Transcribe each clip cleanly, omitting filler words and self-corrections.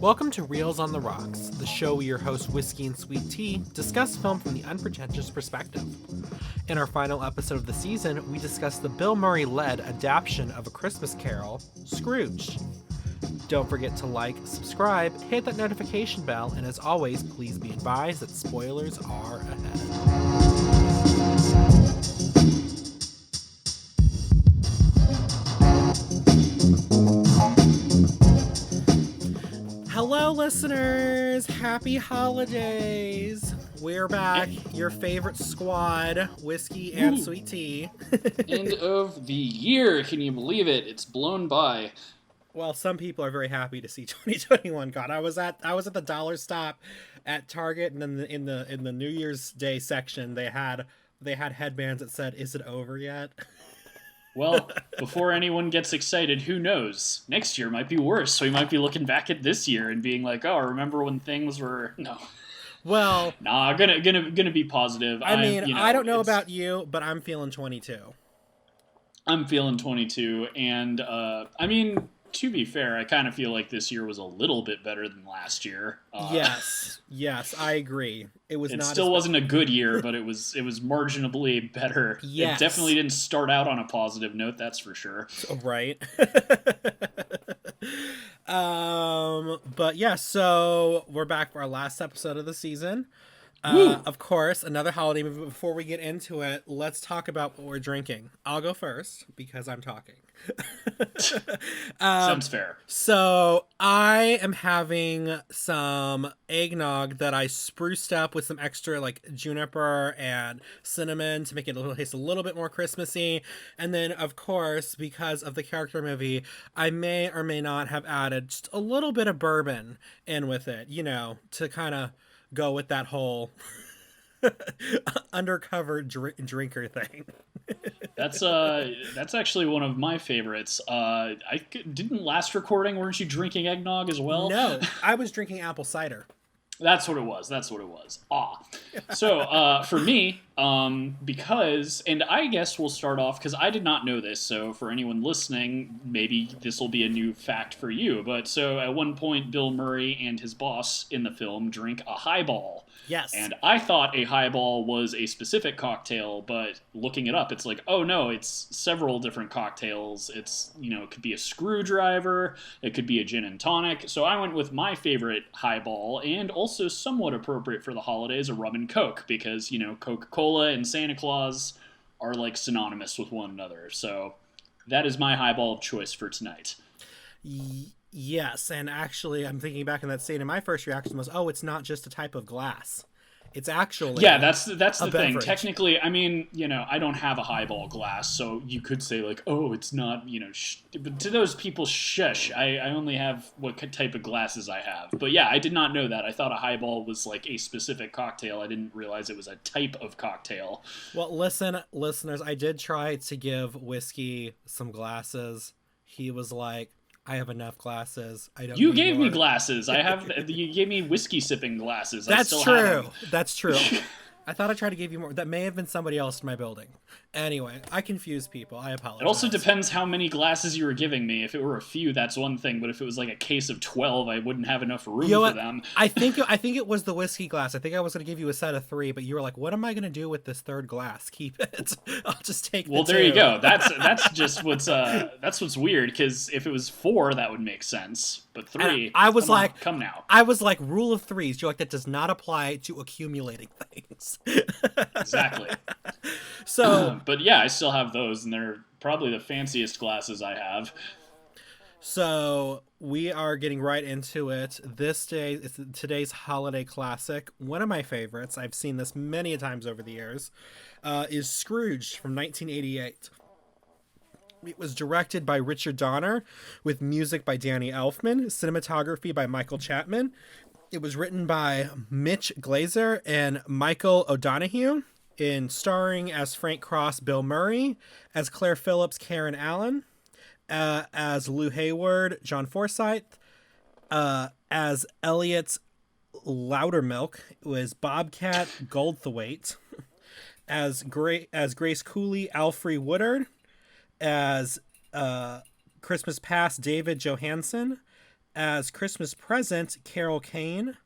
Welcome to Reels on the Rocks, the show where your hosts Whiskey and Sweet Tea discuss film from the unpretentious perspective. In our final episode of the season, we discuss the Bill Murray-led adaptation of A Christmas Carol, Scrooged. Don't forget to like, subscribe, hit that notification bell, and as always, please be advised that spoilers are ahead. Hello, listeners! Happy holidays! We're back, your favorite squad, Whiskey and Sweet Tea. End of the year, can you believe it? It's blown by. Well, some people are very happy to see 2021 gone. I was at the dollar stop at Target, and then in the New Year's Day section, they had headbands that said, "Is it over yet?" Well, before anyone gets excited, who knows? Next year might be worse. We might be looking back at this year and being like, "Oh, remember when things were no." Well, nah, gonna be positive. I mean, I don't know about you, but I'm feeling 22. I'm feeling 22, and I mean, to be fair, I kind of feel like this year was a little bit better than last year. Yes, I agree. It still wasn't a good year, but it was marginally better. Yes. It definitely didn't start out on a positive note, that's for sure. Right. But yeah, so we're back for our last episode of the season. Of course, another holiday movie. Before we get into it, let's talk about what we're drinking. I'll go first because I'm talking. Sounds fair. So I am having some eggnog that I spruced up with some extra like juniper and cinnamon to make it taste a little bit more Christmassy. And then, of course, because of the character movie, I may or may not have added just a little bit of bourbon in with it, to kind of go with that whole undercover drinker thing. That's actually one of my favorites. Didn't last recording. Weren't you drinking eggnog as well? No, I was drinking apple cider. That's what it was. So for me, because, and I guess we'll start off, because I did not know this, so for anyone listening, maybe this will be a new fact for you, but so at one point, Bill Murray and his boss in the film drink a highball. Yes. And I thought a highball was a specific cocktail, but looking it up, it's like, oh no, it's several different cocktails. It's, it could be a screwdriver, it could be a gin and tonic. So I went with my favorite highball, and also somewhat appropriate for the holidays, a rum and coke, because, Coca-Cola and Santa Claus are like synonymous with one another. So that is my highball of choice for tonight. Yes, and actually, I'm thinking back in that scene, and my first reaction was, "Oh, it's not just a type of glass; it's actually that's the thing. Beverage. Technically, I mean, I don't have a highball glass, so you could say like, oh, it's not, but to those people, shush. I only have what type of glasses I have. But yeah, I did not know that. I thought a highball was like a specific cocktail. I didn't realize it was a type of cocktail. Well, listen, listeners, I did try to give Whiskey some glasses. He was like, I have enough glasses. I don't. You gave me glasses. You gave me whiskey sipping glasses. That's true. That's true. I thought I tried to give you more. That may have been somebody else in my building. Anyway, I confuse people. I apologize. It also depends how many glasses you were giving me. If it were a few, that's one thing. But if it was like a case of 12, I wouldn't have enough room for them. I think it was the whiskey glass. I think I was going to give you a set of 3, but you were like, "What am I going to do with this third glass? Keep it. I'll just take." Well, there you go. That's just what's weird. Because if it was 4, that would make sense. But 3, I was come now. I was like, rule of threes. You're like, that does not apply to accumulating things. Exactly. So, but yeah, I still have those, and they're probably the fanciest glasses I have. So we are getting right into it. It's today's holiday classic. One of my favorites, I've seen this many times over the years, is Scrooge from 1988. It was directed by Richard Donner, with music by Danny Elfman, cinematography by Michael Chapman. It was written by Mitch Glazer and Michael O'Donoghue, starring as Frank Cross, Bill Murray, as Claire Phillips, Karen Allen, as Lou Hayward, John Forsythe, as Elliot Loudermilk, was Bobcat Goldthwait, as Grace Cooley, Alfre Woodard, as Christmas Past, David Johansen, As Christmas Present, Carol Kane.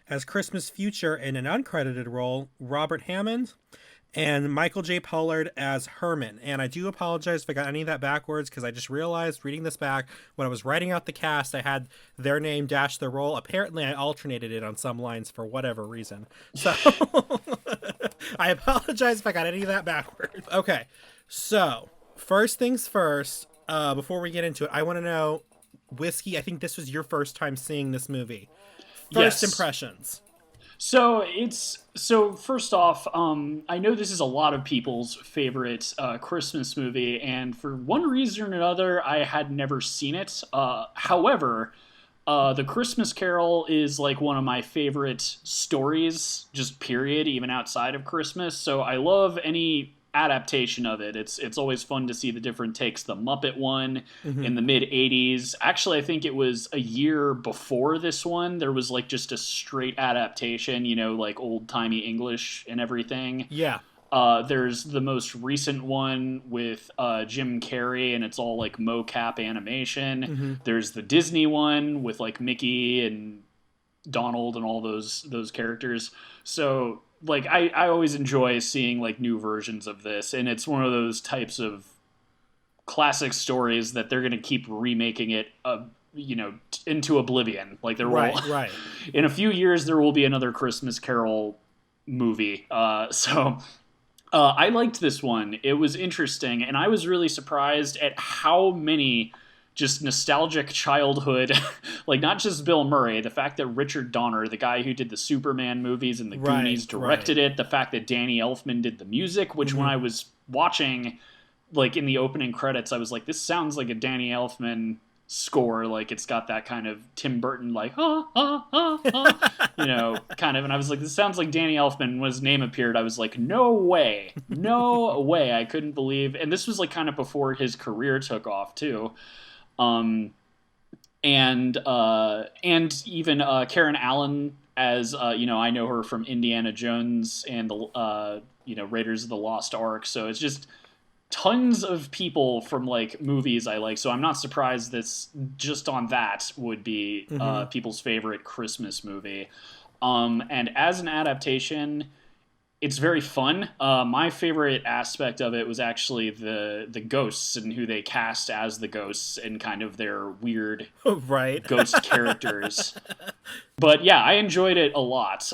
As Christmas Future in an uncredited role, Robert Hammond. And Michael J. Pollard as Herman. And I do apologize if I got any of that backwards, because I just realized reading this back, when I was writing out the cast, I had their name dash their role. Apparently, I alternated it on some lines for whatever reason. So I apologize if I got any of that backwards. Okay, so first things first, before we get into it, I want to know, Whiskey, I think this was your first time seeing this movie. First impressions. So first off, I know this is a lot of people's favorite Christmas movie, and for one reason or another, I had never seen it. However, The Christmas Carol is like one of my favorite stories, just period, even outside of Christmas. So I love any adaptation of it. It's always fun to see the different takes. The Muppet one in the mid 80s. Actually, I think it was a year before this one. There was like just a straight adaptation, like old-timey English and everything. Yeah. There's the most recent one with Jim Carrey, and it's all like mocap animation. There's the Disney one with like Mickey and Donald and all those characters. So like I always enjoy seeing like new versions of this, and it's one of those types of classic stories that they're going to keep remaking it into oblivion. Like there will right. In a few years there will be another Christmas Carol movie. I liked this one. It was interesting, and I was really surprised at how many just nostalgic childhood, like not just Bill Murray, the fact that Richard Donner, the guy who did the Superman movies and the Goonies, directed it, the fact that Danny Elfman did the music, which when I was watching, like in the opening credits, I was like, this sounds like a Danny Elfman score. Like it's got that kind of Tim Burton, like, kind of, and I was like, this sounds like Danny Elfman. When his name appeared, I was like, no way. I couldn't believe, and this was like kind of before his career took off too. And even Karen Allen as I know her from Indiana Jones and the Raiders of the Lost Ark. So it's just tons of people from like movies I like. So I'm not surprised this just on that would be people's favorite Christmas movie. And as an adaptation, it's very fun. My favorite aspect of it was actually the ghosts and who they cast as the ghosts and kind of their weird ghost characters. But yeah, I enjoyed it a lot.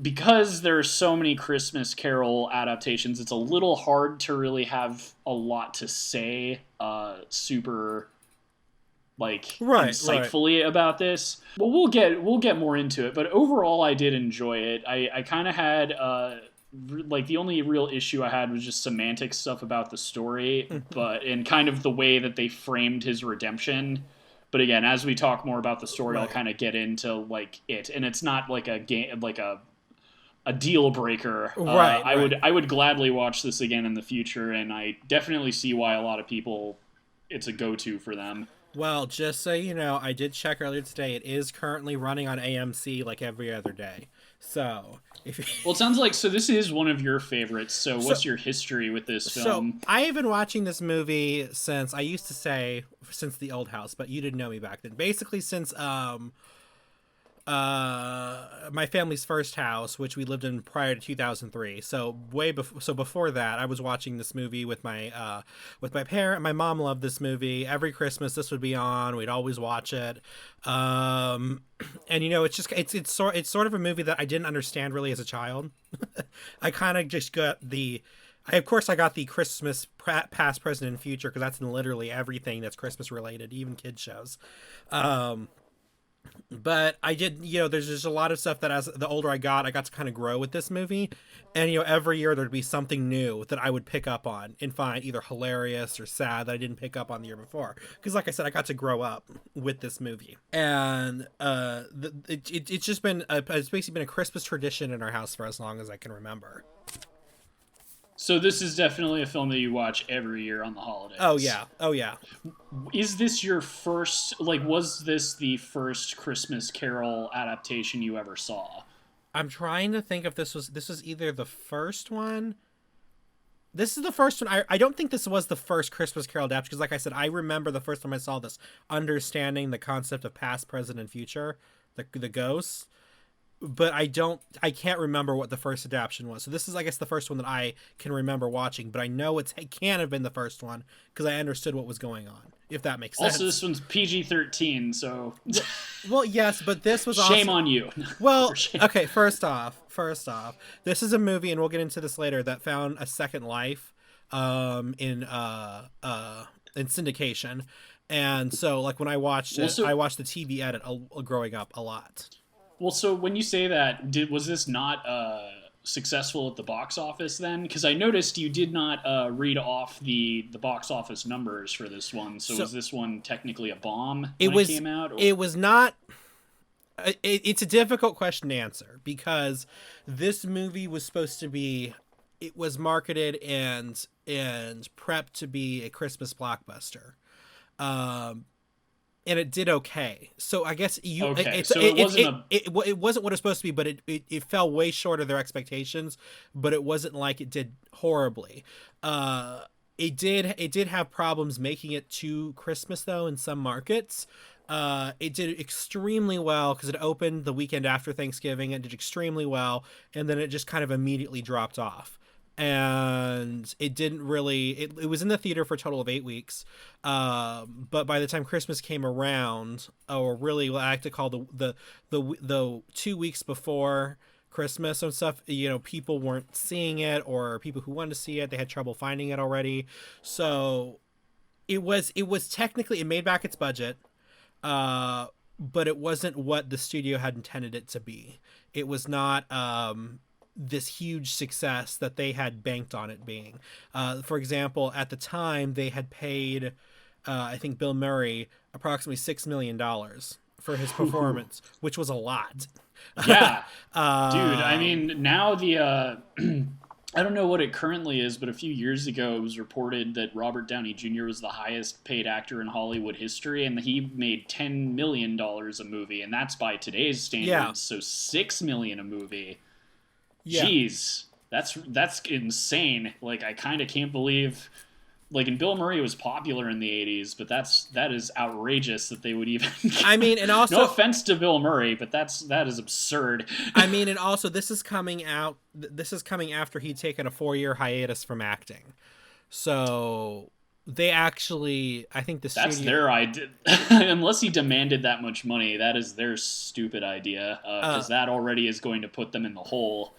Because there are so many Christmas Carol adaptations, it's a little hard to really have a lot to say super insightfully about this. But we'll get more into it. But overall, I did enjoy it. I kind of had the only real issue I had was just semantic stuff about the story, and kind of the way that they framed his redemption. But again, as we talk more about the story, I'll kind of get into like it, and it's not like a game, like a deal breaker. I would gladly watch this again in the future, and I definitely see why a lot of people it's a go-to for them. Well, just so you know, I did check earlier today. It is currently running on AMC like every other day. So, well, it sounds like this is one of your favorites. So, what's your history with this film? So, I have been watching this movie since The Old House, but you didn't know me back then. Basically, since my family's first house, which we lived in prior to 2003. So before that, I was watching this movie with my parent. My mom loved this movie. Every Christmas, this would be on. We'd always watch it. And it's sort of a movie that I didn't understand really as a child. I kind of just got I got the Christmas past, present, and future, because that's in literally everything that's Christmas related, even kids shows. But I did, there's just a lot of stuff that as the older I got to kind of grow with this movie. And, every year there'd be something new that I would pick up on and find either hilarious or sad that I didn't pick up on the year before. Because like I said, I got to grow up with this movie. And it's just been, it's basically been a Christmas tradition in our house for as long as I can remember. So this is definitely a film that you watch every year on the holidays. Oh yeah. Is this your first, was this the first Christmas Carol adaptation you ever saw? I'm trying to think if this was either the first one This is the first one. I don't think this was the first Christmas Carol adaptation because, like I said, I remember the first time I saw this, understanding the concept of past, present, and future, the ghosts. But I can't remember what the first adaptation was. So this is, I guess, the first one that I can remember watching. But I know it can't have been the first one because I understood what was going on. If that makes sense. Also, this one's PG-13, so well, yes, but this was shame on you. Well, okay. First off, this is a movie, and we'll get into this later, that found a second life, in syndication, and so like when I watched it, I watched the TV edit growing up a lot. Well, so when you say that, was this not successful at the box office then? Because I noticed you did not read off the box office numbers for this one. So was this one technically a bomb when it came out? Or? It was not. It's a difficult question to answer because this movie was supposed to be. It was marketed and prepped to be a Christmas blockbuster. And it did okay. So I guess it wasn't what it's supposed to be, but it fell way short of their expectations. But it wasn't like it did horribly. It did have problems making it to Christmas though in some markets. It did extremely well because it opened the weekend after Thanksgiving. It did extremely well, and then it just kind of immediately dropped off. And it didn't really. It was in the theater for a total of 8 weeks, but by the time Christmas came around, or really what I like to call the 2 weeks before Christmas and stuff, people weren't seeing it, or people who wanted to see it, they had trouble finding it already. So it was technically, it made back its budget, but it wasn't what the studio had intended it to be. It was not this huge success that they had banked on it being. For example, at the time they had paid, I think, Bill Murray approximately $6 million for his performance, which was a lot. Yeah, dude. I mean, now I don't know what it currently is, but a few years ago it was reported that Robert Downey Jr. was the highest paid actor in Hollywood history, and he made $10 million a movie, and that's by today's standards. Yeah. So $6 million a movie. Yeah. Jeez, that's insane. Like, I kind of can't believe. Like, and Bill Murray was popular in the 80s, but that is outrageous that they would even. I mean, and also, no offense to Bill Murray, but that is absurd. I mean, and also, this is coming after he'd taken a 4-year hiatus from acting, so they actually, I think that's their idea. Unless he demanded that much money, that is their stupid idea, because that already is going to put them in the hole.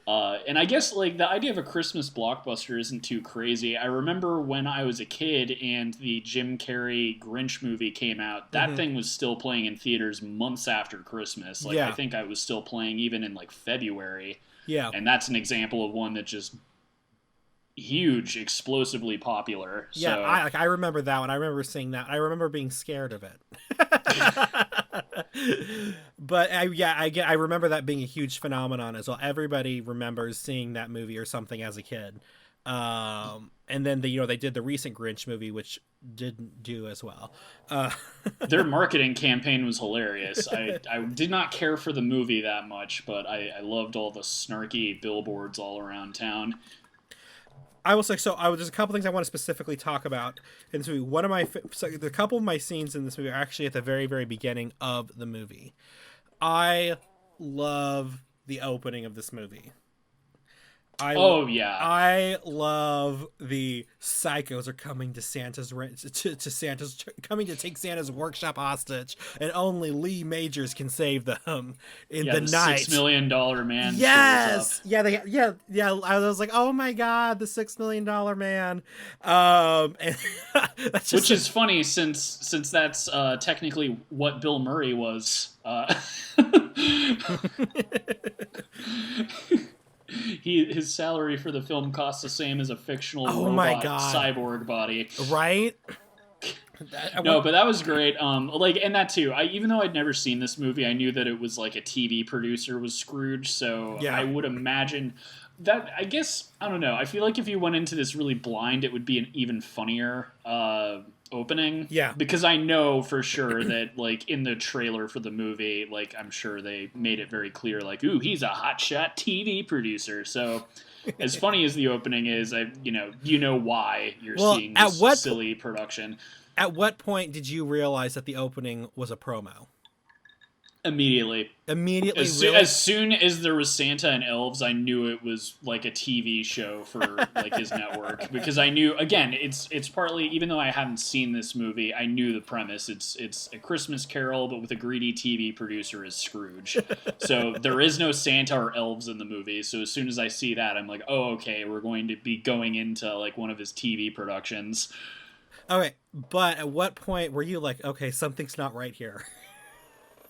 And I guess, like, the idea of a Christmas blockbuster isn't too crazy. I remember when I was a kid and the Jim Carrey Grinch movie came out, that thing was still playing in theaters months after Christmas. Like, I think I was still playing even in, like, February. Yeah. And that's an example of one that just huge, explosively popular. Yeah, so. I remember that one. I remember seeing that. I remember being scared of it. But I remember that being a huge phenomenon as well. Everybody remembers seeing that movie or something as a kid. And then they did the recent Grinch movie, which didn't do as well. Their marketing campaign was hilarious. I did not care for the movie that much, but I loved all the snarky billboards all around town. I will say, there's a couple things I want to specifically talk about in this movie. The couple of my scenes in this movie are actually at the very, very beginning of the movie. I love the opening of this movie. I love the psychos are coming to Santa's coming to take Santa's workshop hostage, and only Lee Majors can save them in the night. $6 million man. Yes, yeah. I was like, oh my god, the $6 million man. And which is funny since that's technically what Bill Murray was. His salary for the film costs the same as a fictional robot cyborg body. Right? No, but that was great. And that too. Even though I'd never seen this movie, I knew that it was like a TV producer was Scrooge. So yeah. I would imagine that. I guess I don't know. I feel like if you went into this really blind, it would be an even funnier opening. Yeah. Because I know for sure that, like, in the trailer for the movie, like, I'm sure they made it very clear, like, ooh, he's a hotshot TV producer. So as funny as the opening is, you know why you're Well, seeing this silly production. At what point did you realize that the opening was a promo? Immediately. Immediately, As soon as there was Santa and elves, I knew it was like a TV show for like his network, because I knew, again, it's partly, even though I haven't seen this movie, I knew the premise. It's a Christmas Carol, but with a greedy TV producer as Scrooge. So there is no Santa or elves in the movie. So as soon as I see that, I'm like, oh, okay, we're going to be going into like one of his TV productions. Okay, but at what point were you like, okay, something's not right here?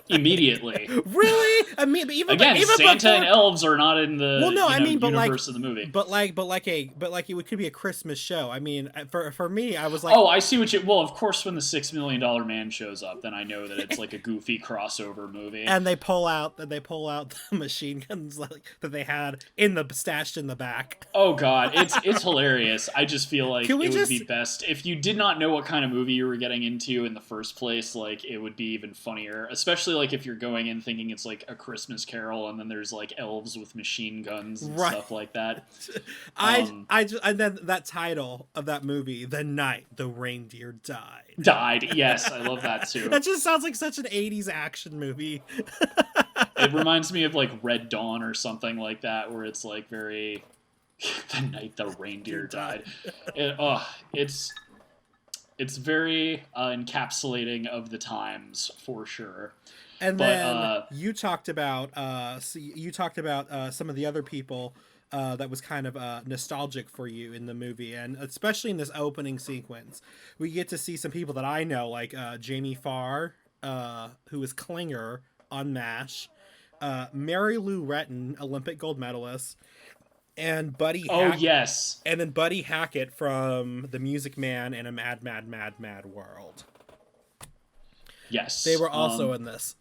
Immediately. Really? I mean, even Santa before... and elves are not in the universe like, of the movie. But it could be a Christmas show. I mean, for me, I was like, oh, I see what you. Well, of course, when the $6 Million Man shows up, then I know that it's like a goofy crossover movie. And they pull out the machine guns that they had stashed in the back. Oh God, it's hilarious. I just feel like would be best if you did not know what kind of movie you were getting into in the first place. Like, it would be even funnier, especially like if you're going in thinking it's like a Christmas Carol and then there's like elves with machine guns and stuff like that. And then that title of that movie, The Night the Reindeer Died. Yes, I love that too. That just sounds like such an 80s action movie. It reminds me of like Red Dawn or something like that, where it's like very The Night the Reindeer Died. It's very encapsulating of the times, for sure. And then you talked about some of the other people that was kind of nostalgic for you in the movie, and especially in this opening sequence, we get to see some people that I know, like Jamie Farr, who is Klinger on MASH, Mary Lou Retton, Olympic gold medalist, and Buddy. Yes, and then Buddy Hackett from The Music Man and A Mad, Mad, Mad, Mad World. Yes, they were also in this.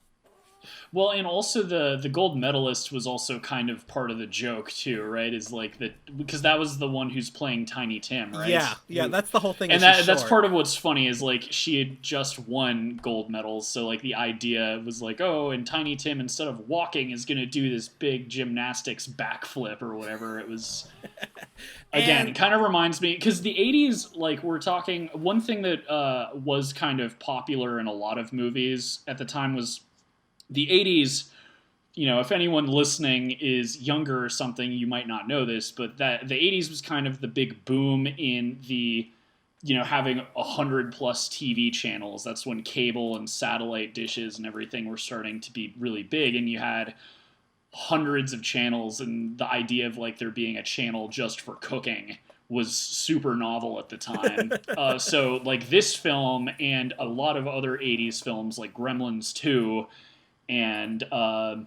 Well, and also the gold medalist was also kind of part of the joke too, right? Is like because that was the one who's playing Tiny Tim, right? Yeah, that's the whole thing. And that's part of what's funny is like she had just won gold medals, so like the idea was like, oh, and Tiny Tim, instead of walking, is going to do this big gymnastics backflip or whatever. It was again, it kind of reminds me, because the 80s, like, we're talking, one thing that was kind of popular in a lot of movies at the time was the 80s. You know, if anyone listening is younger or something, you might not know this, but that the 80s was kind of the big boom in the, you know, having 100+ TV channels. That's when cable and satellite dishes and everything were starting to be really big, and you had hundreds of channels, and the idea of like there being a channel just for cooking was super novel at the time. So like this film and a lot of other 80s films like Gremlins 2 and UHF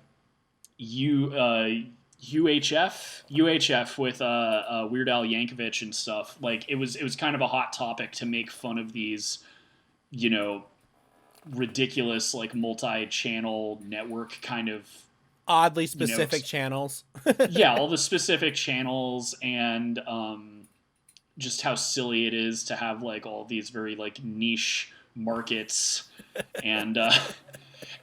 with Weird Al Yankovic and stuff. Like it was kind of a hot topic to make fun of these, you know, ridiculous like multi-channel network kind of oddly specific channels. Yeah, all the specific channels, and just how silly it is to have like all these very like niche markets, and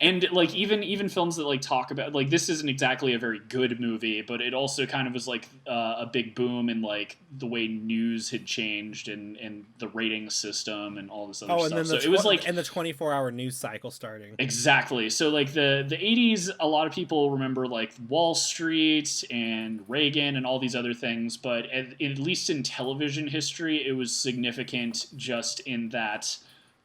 and like even films that like talk about, like, this isn't exactly a very good movie, but it also kind of was like a big boom in like the way news had changed and the rating system and all this other stuff. And then it was like, and the 24-hour news cycle starting. Exactly. So like the 80s, a lot of people remember like Wall Street and Reagan and all these other things, but at least in television history, it was significant just in that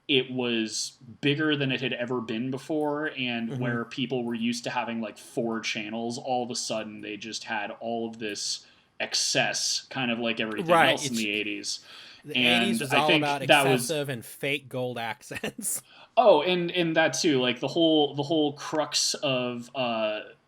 it was bigger than it had ever been before, and where people were used to having like 4 channels, all of a sudden they just had all of this excess, kind of like everything else in the 80s. The 80s was all about excessive and fake gold accents. Oh, and that too, like the whole crux of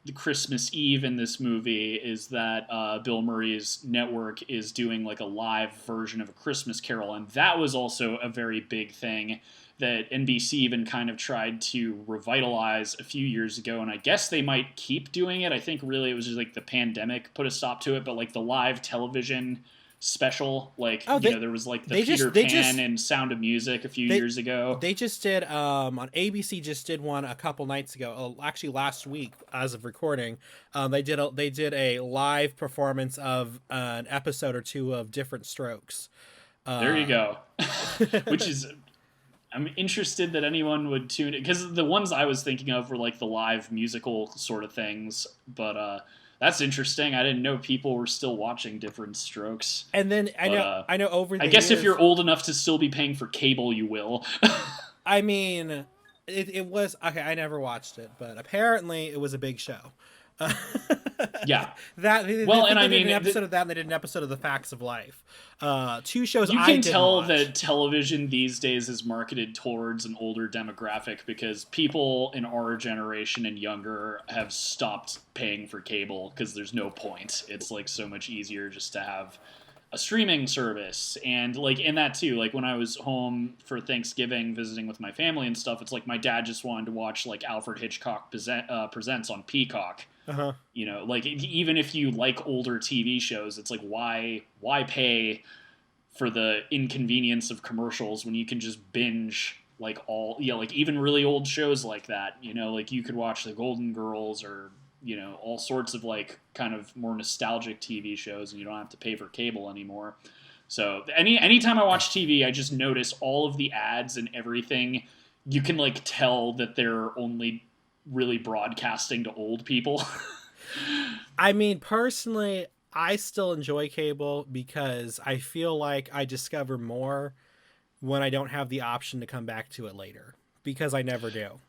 the Christmas Eve in this movie is that Bill Murray's network is doing like a live version of A Christmas Carol, and that was also a very big thing that NBC even kind of tried to revitalize a few years ago, and I guess they might keep doing it. I think really it was just like the pandemic put a stop to it, but like the live television special. Like, Oh, there was like the they Peter just they Pan just and Sound of Music a few they years ago. they just did on ABC just did one a couple nights ago. Actually, last week as of recording, they did a live performance of an episode or two of Different Strokes. There you Uh, go. Which is, I'm interested that anyone would tune it, because the ones I was thinking of were like the live musical sort of things. But that's interesting. I didn't know people were still watching Different Strokes. and then But I know over I the guess if years, you're old enough to still be paying for cable, you will. I mean, it was okay. I never watched it, but apparently it was a big show. Uh, Yeah. that I Well, and think I they did an mean, episode of that, and they did an episode of The Facts of Life. Two shows you I can didn't tell watch. that television these days is marketed towards an older demographic, because people in our generation and younger have stopped paying for cable because there's no point. It's like so much easier just to have a streaming service. And like in that too, like when I was home for Thanksgiving visiting with my family and stuff, it's like my dad just wanted to watch like Alfred Hitchcock presents on Peacock. Uh-huh. Like even if you like older TV shows, it's like why pay for the inconvenience of commercials when you can just binge like like even really old shows like that. Like you could watch the Golden Girls, or all sorts of like kind of more nostalgic TV shows, and you don't have to pay for cable anymore. So anytime I watch TV, I just notice all of the ads and everything. You can like tell that they're only really broadcasting to old people. I mean, personally, I still enjoy cable because I feel like I discover more when I don't have the option to come back to it later, because I never do.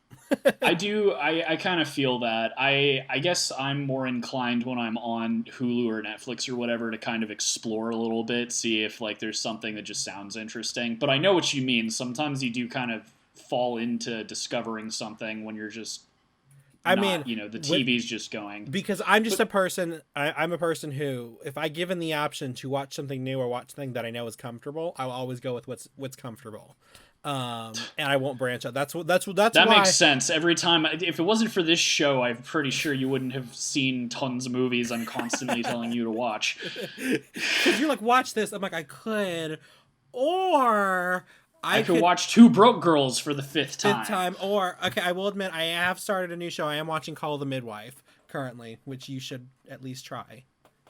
I do. I kind of feel that. I guess I'm more inclined when I'm on Hulu or Netflix or whatever to kind of explore a little bit, see if like there's something that just sounds interesting. But I know what you mean. Sometimes you do kind of fall into discovering something when you're just I not, mean, the TV's just going. because I'm just But a person. I'm a person who, if I given the option to watch something new or watch something that I know is comfortable, I'll always go with what's comfortable. And I won't branch out. That's that why. makes sense. Every time, if it wasn't for this show, I'm pretty sure you wouldn't have seen tons of movies I'm constantly telling you to watch. Because you're like, watch this. I'm like, I could, or I could could watch Two Broke Girls for the fifth fifth time. time, or okay, I will admit I have started a new show. I am watching Call of the Midwife currently, which you should at least try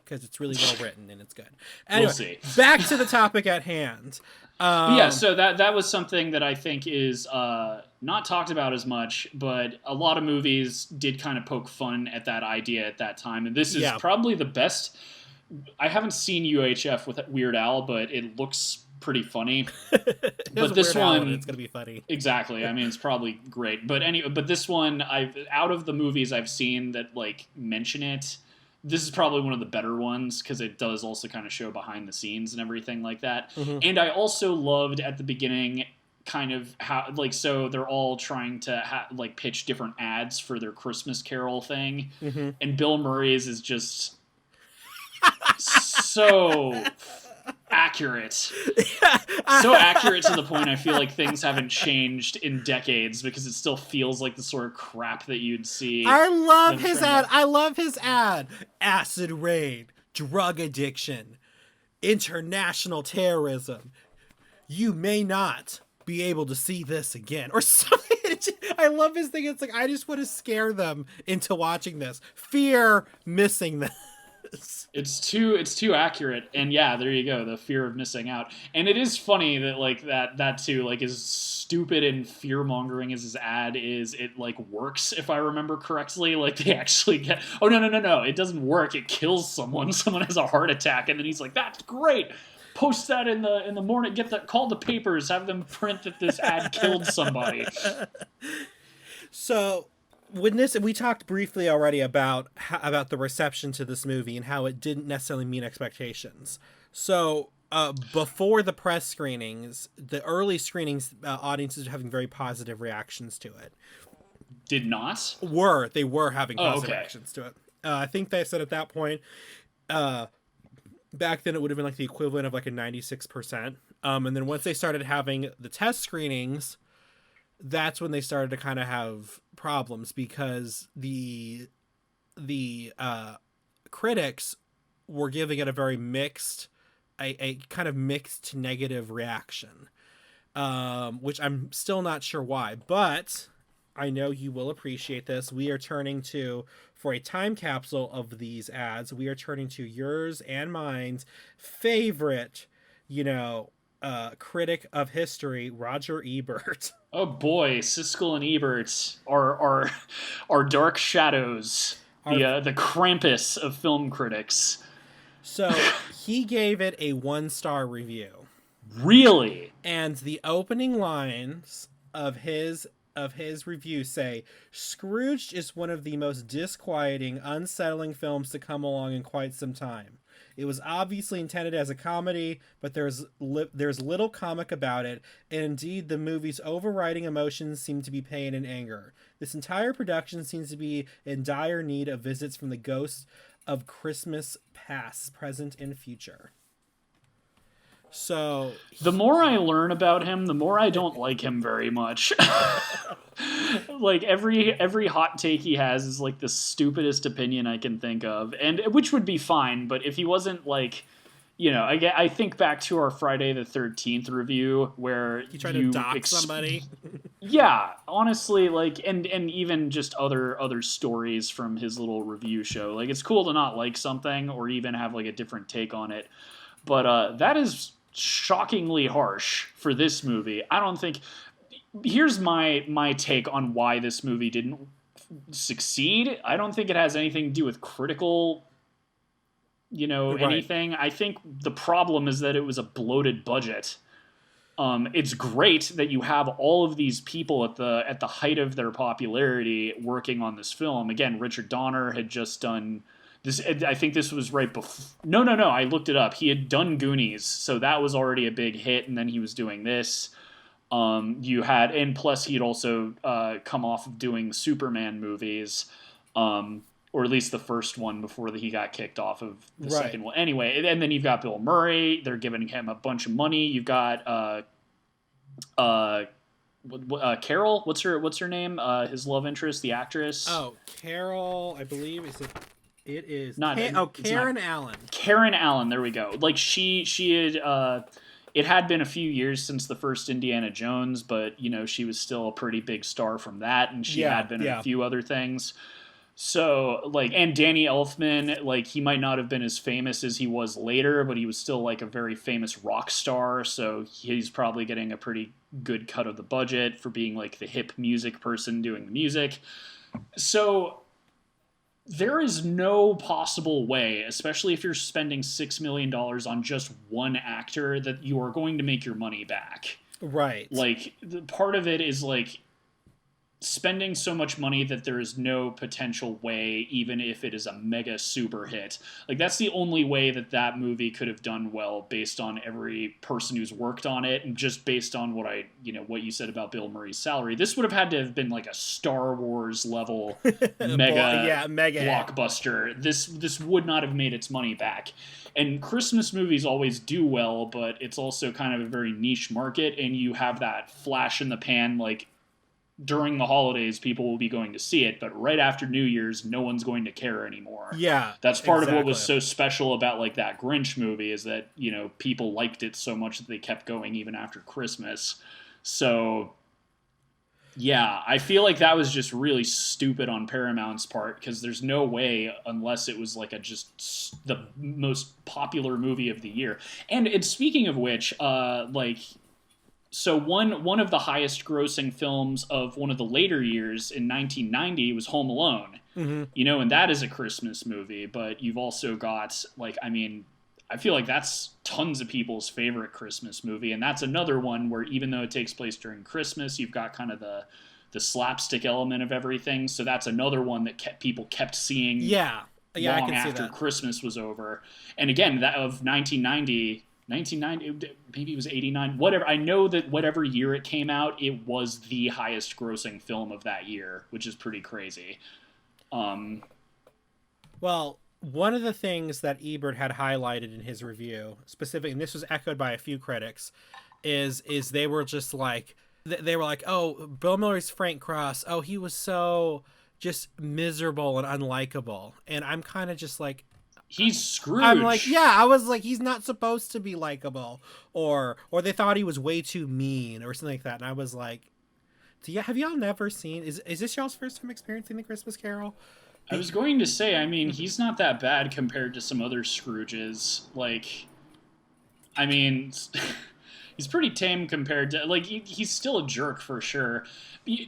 because it's really well written and it's good. Anyway, We'll see. Back to the topic at hand. But yeah, so that was something that I think is not talked about as much, but a lot of movies did kind of poke fun at that idea at that time, and this is probably the best. I haven't seen UHF with Weird Al, but it looks pretty funny. But this one, it's gonna be funny. Exactly. I mean, it's probably great. But anyway, but this one, out of the movies I've seen that like mention it, this is probably one of the better ones because it does also kind of show behind the scenes and everything like that. Mm-hmm. And I also loved at the beginning kind of how like so they're all trying to like pitch different ads for their Christmas Carol thing, Mm-hmm. and Bill Murray's is just so accurate. So accurate to the point I feel like things haven't changed in decades because it still feels like the sort of crap that you'd see. I love his ad. I love his ad. Acid rain, drug addiction, international terrorism. You may not be able to see this again, or something. I love his thing. It's like, I just want to scare them into watching this. Fear missing this. It's too accurate, and yeah, there you go, the fear of missing out. And it is funny that like that too, like as stupid and fear mongering as his ad is, it like works if I remember correctly. Like they actually get no, it doesn't work. It kills someone. Someone has a heart attack, and then he's like, "That's great. Post that in the morning. Call the papers. Have them print that this ad killed somebody." So. We talked briefly already about the reception to this movie and how it didn't necessarily meet expectations. So before the press screenings, the early screenings, audiences were having very positive reactions to it. Did not? They were having positive reactions to it. I think they said at that point, back then it would have been like the equivalent of like a 96%. And then once they started having the test screenings, that's when they started to kind of have problems because the critics were giving it a very mixed a kind of mixed negative reaction, which I'm still not sure why, but I know you will appreciate this. We are turning to, for a time capsule of these ads, we are turning to yours and mine's favorite, critic of history, Roger Ebert. Oh boy, Siskel and Ebert are dark shadows. Our The Krampus of film critics. So he gave it a 1-star review. Really? And the opening lines of his review say, Scrooged is one of the most disquieting, unsettling films to come along in quite some time. It was obviously intended as a comedy, but there's little comic about it, and indeed the movie's overriding emotions seem to be pain and anger. This entire production seems to be in dire need of visits from the ghosts of Christmas past, present, and future. So the more I learn about him, the more I don't like him very much. Like every hot take he has is like the stupidest opinion I can think of, and which would be fine. But if he wasn't like, I think back to our Friday the 13th review where you tried to dox somebody. Yeah, honestly, like, and even just other stories from his little review show. Like, it's cool to not like something or even have like a different take on it, but that is shockingly harsh for this movie. I don't think. Here's my take on why this movie didn't succeed. I don't think it has anything to do with critical, anything. I think the problem is that it was a bloated budget. It's great that you have all of these people at the height of their popularity working on this film. Again, Richard Donner had just done this. I think this was right before. No. I looked it up. He had done Goonies, so that was already a big hit, and then he was doing this. And plus he had also come off of doing Superman movies, or at least the first one before he got kicked off of the second one. Anyway, and then you've got Bill Murray. They're giving him a bunch of money. You've got Carol. What's her name? His love interest, the actress. Oh, Carol, I believe it is not. Karen Allen. Karen Allen. There we go. Like she had. It had been a few years since the first Indiana Jones, but, she was still a pretty big star from that, and she had been in a few other things. So, and Danny Elfman, he might not have been as famous as he was later, but he was still, a very famous rock star, so he's probably getting a pretty good cut of the budget for being, the hip music person doing the music. So there is no possible way, especially if you're spending $6 million on just one actor, that you are going to make your money back. Right. Part of it is, spending so much money that there is no potential way, even if it is a mega super hit. That's the only way that movie could have done well based on every person who's worked on it, and just based on what you said about Bill Murray's salary. This would have had to have been a Star Wars level mega blockbuster. This would not have made its money back. And Christmas movies always do well, but it's also kind of a very niche market, and you have that flash in the pan, during the holidays, people will be going to see it, but right after New Year's, no one's going to care anymore. Yeah, that's part of what was so special about that Grinch movie, is that people liked it so much that they kept going even after Christmas. So yeah, I feel like that was just really stupid on Paramount's part, because there's no way, unless it was just the most popular movie of the year. And speaking of which, so one of the highest grossing films of one of the later years in 1990 was Home Alone. Mm-hmm. And that is a Christmas movie, but you've also got, I feel like that's tons of people's favorite Christmas movie, and that's another one where, even though it takes place during Christmas, you've got kind of the slapstick element of everything, so that's another one that people kept seeing long after Christmas was over. And again, that of 1990, maybe it was 89, whatever. I know that whatever year it came out, it was the highest grossing film of that year, which is pretty crazy. Well, one of the things that Ebert had highlighted in his review, specifically, and this was echoed by a few critics, is they were just they were oh, Bill Murray's Frank Cross, oh, he was so just miserable and unlikable. And I'm kind of just He's I'm like, Scrooge. yeah, I was like, he's not supposed to be likable, or they thought he was way too mean or something like that, and I was like, have y'all never seen? Is this y'all's first time experiencing the Christmas Carol? I was Be- going to say, I mean, he's not that bad compared to some other Scrooges. Like, I mean, he's pretty tame compared to like he's still a jerk for sure.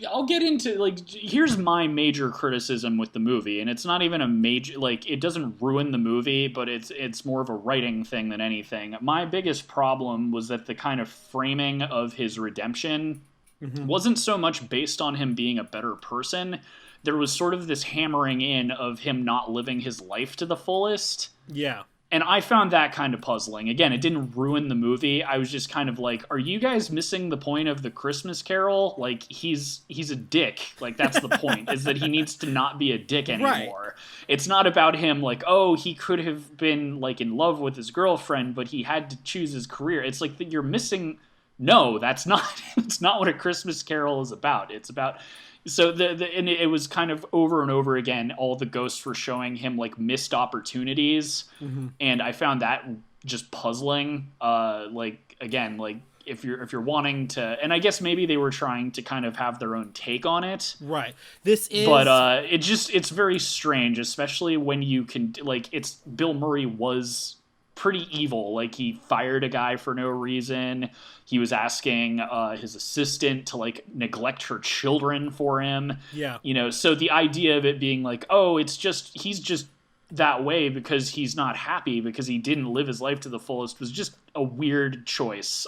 I'll get into like here's my major criticism with the movie, and it's not even a major like it doesn't ruin the movie, but it's more of a writing thing than anything. My biggest problem was that the kind of framing of his redemption mm-hmm. wasn't so much based on him being a better person. There was sort of this hammering in of him not living his life to the fullest. Yeah. And I found that kind of puzzling. Again, it didn't ruin the movie. I was just kind of like, are you guys missing the point of the Christmas Carol? Like he's a dick. Like that's the point, is that he needs to not be a dick anymore. Right. It's not about him like, oh, he could have been like in love with his girlfriend, but he had to choose his career. It's like that you're missing. No, that's not. It's not what a Christmas Carol is about. It's about. So and it was kind of over and over again. All the ghosts were showing him like missed opportunities, mm-hmm. and I found that just puzzling. Like again, like if you're wanting to, and I guess maybe they were trying to kind of have their own take on it. Right. This is, but it's very strange, especially when you can like it's Bill Murray was pretty evil. Like he fired a guy for no reason. He was asking his assistant to like neglect her children for him. Yeah. You know, so the idea of it being like, oh, he's just that way because he's not happy because he didn't live his life to the fullest was just a weird choice,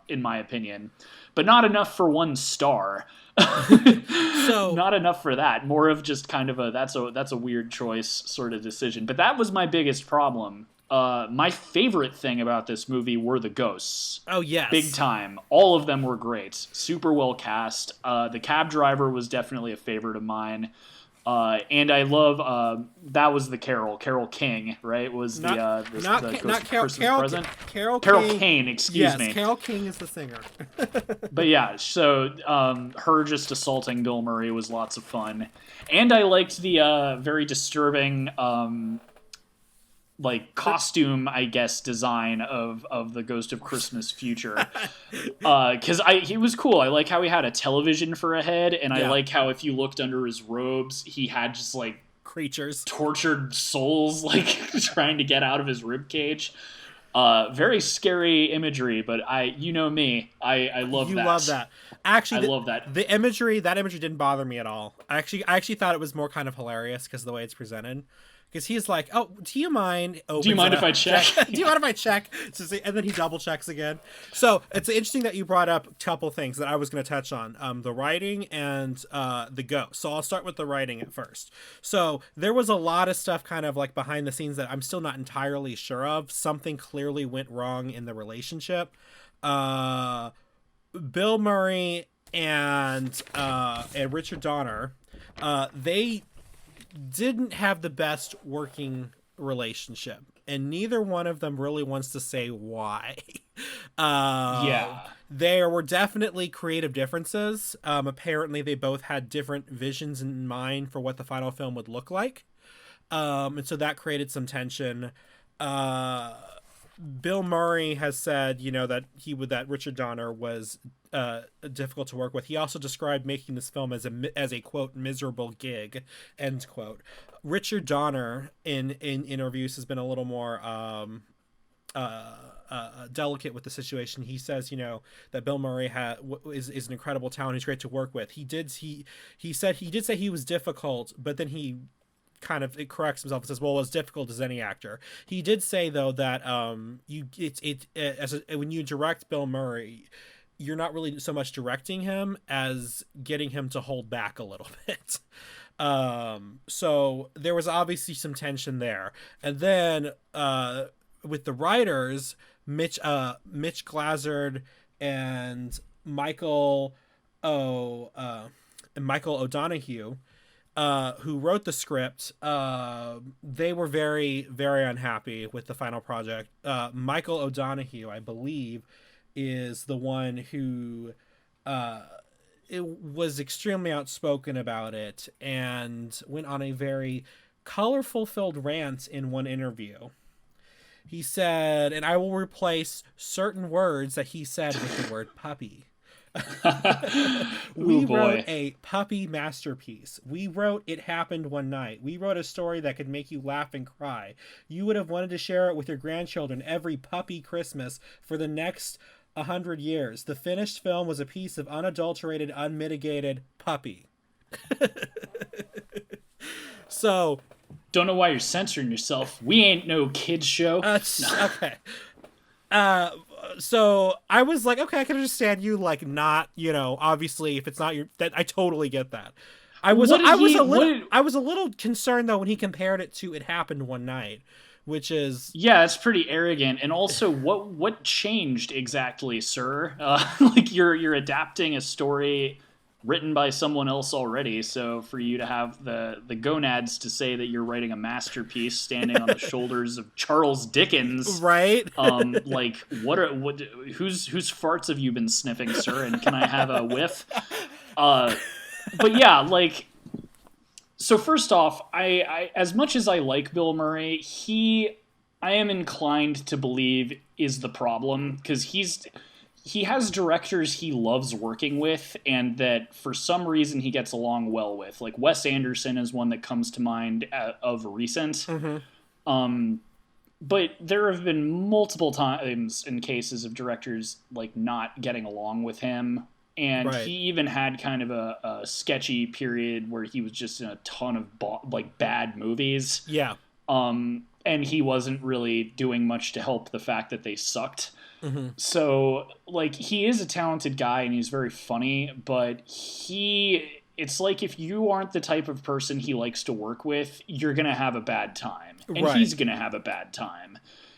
in my opinion. But not enough for 1 star. So not enough for that. More of just kind of that's a weird choice sort of decision. But that was my biggest problem. My favorite thing about this movie were the ghosts. Oh, yes. Big time. All of them were great. Super well cast. The cab driver was definitely a favorite of mine. And I love, that was the Carol King, right? Was the Christmas present? Carol Kane, excuse me. Yes, Carol King is the singer. But yeah, so her just assaulting Bill Murray was lots of fun. And I liked the very disturbing like costume, I guess, design of the Ghost of Christmas Future, because he was cool. I like how he had a television for a head, and I like how if you looked under his robes, he had just like creatures, tortured souls, like trying to get out of his rib cage. Very scary imagery, but you know me, I love that. You love that. Actually, I love that. That imagery didn't bother me at all. I actually thought it was more kind of hilarious because of the way it's presented. Because he's like, oh, do you mind if I check? Do you mind if I check? And then he double checks again. So it's interesting that you brought up a couple things that I was going to touch on. The writing and the ghost. So I'll start with the writing at first. So there was a lot of stuff kind of like behind the scenes that I'm still not entirely sure of. Something clearly went wrong in the relationship. Bill Murray and Richard Donner, they didn't have the best working relationship, and neither one of them really wants to say why. There were definitely creative differences. Apparently they both had different visions in mind for what the final film would look like, and so that created some tension. Bill Murray has said, that Richard Donner was difficult to work with. He also described making this film as a quote miserable gig, end quote. Richard Donner in interviews has been a little more delicate with the situation. He says, that Bill Murray is an incredible talent. He's great to work with. He did say he was difficult, but then he kind of corrects himself and says, well, as difficult as any actor. He did say though that when you direct Bill Murray, you're not really so much directing him as getting him to hold back a little bit. So there was obviously some tension there. And then with the writers, Mitch Glassard and Michael O'Donoghue, who wrote the script, they were very, very unhappy with the final project. Michael O'Donoghue, I believe, is the one who it was extremely outspoken about it and went on a very colorful-filled rant in one interview. He said, and I will replace certain words that he said with the word puppy. Ooh, We wrote boy. a puppy masterpiece. We wrote It Happened One Night. We wrote a story that could make you laugh and cry. You would have wanted to share it with your grandchildren every puppy Christmas for the next 100 years. The finished film was a piece of unadulterated, unmitigated puppy. So, Don't know why you're censoring yourself. We ain't no kids show. okay. Uh, so I was like, okay, I can understand you, like, not, obviously, if it's not your, that I totally get that. I was a little concerned though when he compared it to It Happened One Night, which is Yeah, it's pretty arrogant. And also, what changed exactly, sir? Like you're adapting a story written by someone else already. So for you to have the gonads to say that you're writing a masterpiece standing on the shoulders of Charles Dickens, right. like whose farts have you been sniffing, sir? And can I have a whiff? But yeah, like. So first off, I as much as I like Bill Murray, I am inclined to believe is the problem, because he has directors he loves working with and that for some reason he gets along well with. Like Wes Anderson is one that comes to mind of recent. Mm-hmm. But there have been multiple times in cases of directors like not getting along with him. And Right. he even had kind of a sketchy period where he was just in a ton of bad movies. Yeah. And he wasn't really doing much to help the fact that they sucked. Mm-hmm. So, like, he is a talented guy and he's very funny, but it's like if you aren't the type of person he likes to work with, you're going to have a bad time. And Right. he's going to have a bad time.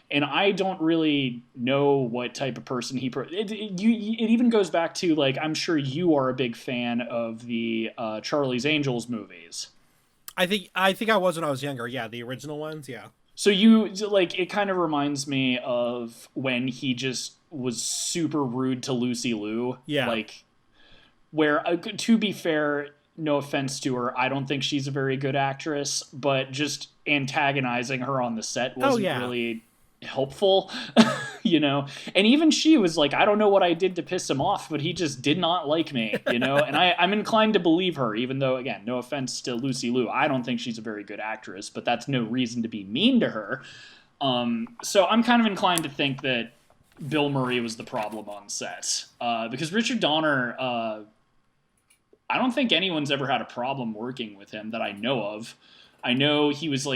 And I don't really know what type of person it even goes back to, like, I'm sure you are a big fan of the Charlie's Angels movies. I think I was when I was younger. Yeah, the original ones. Yeah. So it kind of reminds me of when he just was super rude to Lucy Liu. Yeah. Like, where, to be fair, no offense to her, I don't think she's a very good actress, but just antagonizing her on the set wasn't really helpful, and even she was like, I don't know what I did to piss him off, but he just did not like me, and I'm inclined to believe her, even though, again, no offense to Lucy Liu, I don't think she's a very good actress, but that's no reason to be mean to her. So I'm kind of inclined to think that Bill Murray was the problem on set, because Richard Donner, I don't think anyone's ever had a problem working with him that I know of. I know he was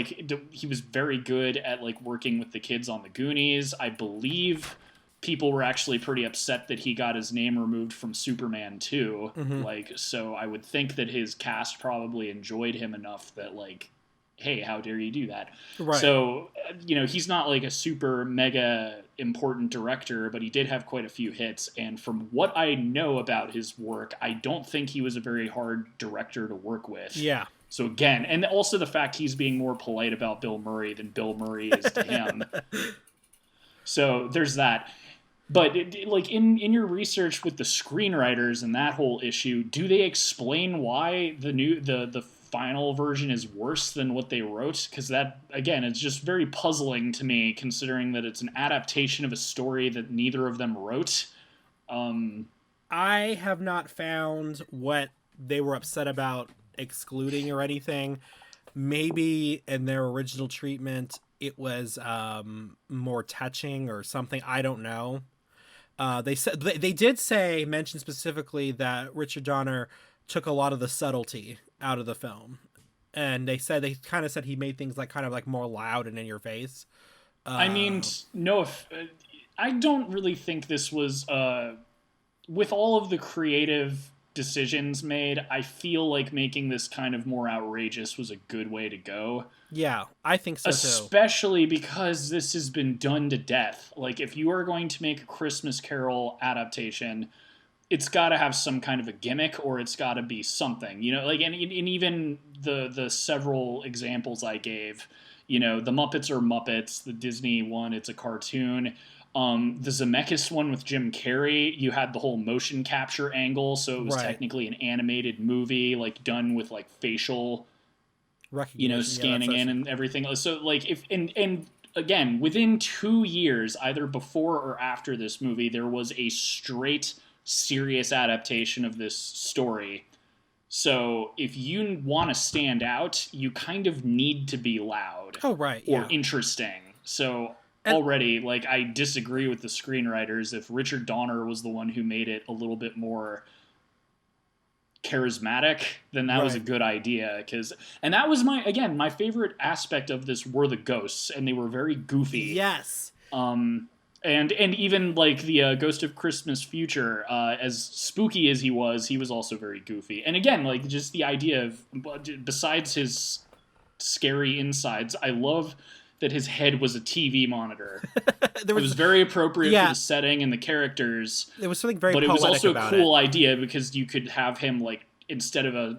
very good at like working with the kids on the Goonies. I believe people were actually pretty upset that he got his name removed from Superman 2. Mm-hmm. Like, so I would think that his cast probably enjoyed him enough that, like, hey, how dare you do that? Right. So, he's not like a super mega important director, but he did have quite a few hits. And from what I know about his work, I don't think he was a very hard director to work with. Yeah. So again, and also the fact he's being more polite about Bill Murray than Bill Murray is to him. So there's that. But like in your research with the screenwriters and that whole issue, do they explain why the final version is worse than what they wrote? Because that, again, it's just very puzzling to me, considering that it's an adaptation of a story that neither of them wrote. I have not found what they were upset about excluding or anything. Maybe in their original treatment it was more touching or something. I don't know. They said they did mention specifically that Richard Donner took a lot of the subtlety out of the film, and they kind of said he made things like kind of like more loud and in your face. I mean, no, I don't really think this was with all of the creative decisions made, I feel like making this kind of more outrageous was a good way to go. Yeah, I think so Especially because this has been done to death. Like, if you are going to make a Christmas Carol adaptation, it's got to have some kind of a gimmick, or it's got to be something, like, and even the several examples I gave, the Muppets are Muppets, the Disney one, it's a cartoon. The Zemeckis one with Jim Carrey, you had the whole motion capture angle, so it was technically an animated movie, like, done with, like, facial recognition, scanning in and everything. So like if and again, within 2 years, either before or after this movie, there was a straight serious adaptation of this story. So if you want to stand out, you kind of need to be loud. Oh, right, or interesting. So already, like, I disagree with the screenwriters. If Richard Donner was the one who made it a little bit more charismatic, then that was a good idea. And that was my favorite aspect of this were the ghosts, and they were very goofy. Yes. And even like the Ghost of Christmas Future, as spooky as he was also very goofy. And again, like just the idea of, besides his scary insides, I love that his head was a TV monitor. It was very appropriate for the setting and the characters. It was something very poetic about it. But it was also a cool idea because you could have him like, instead of a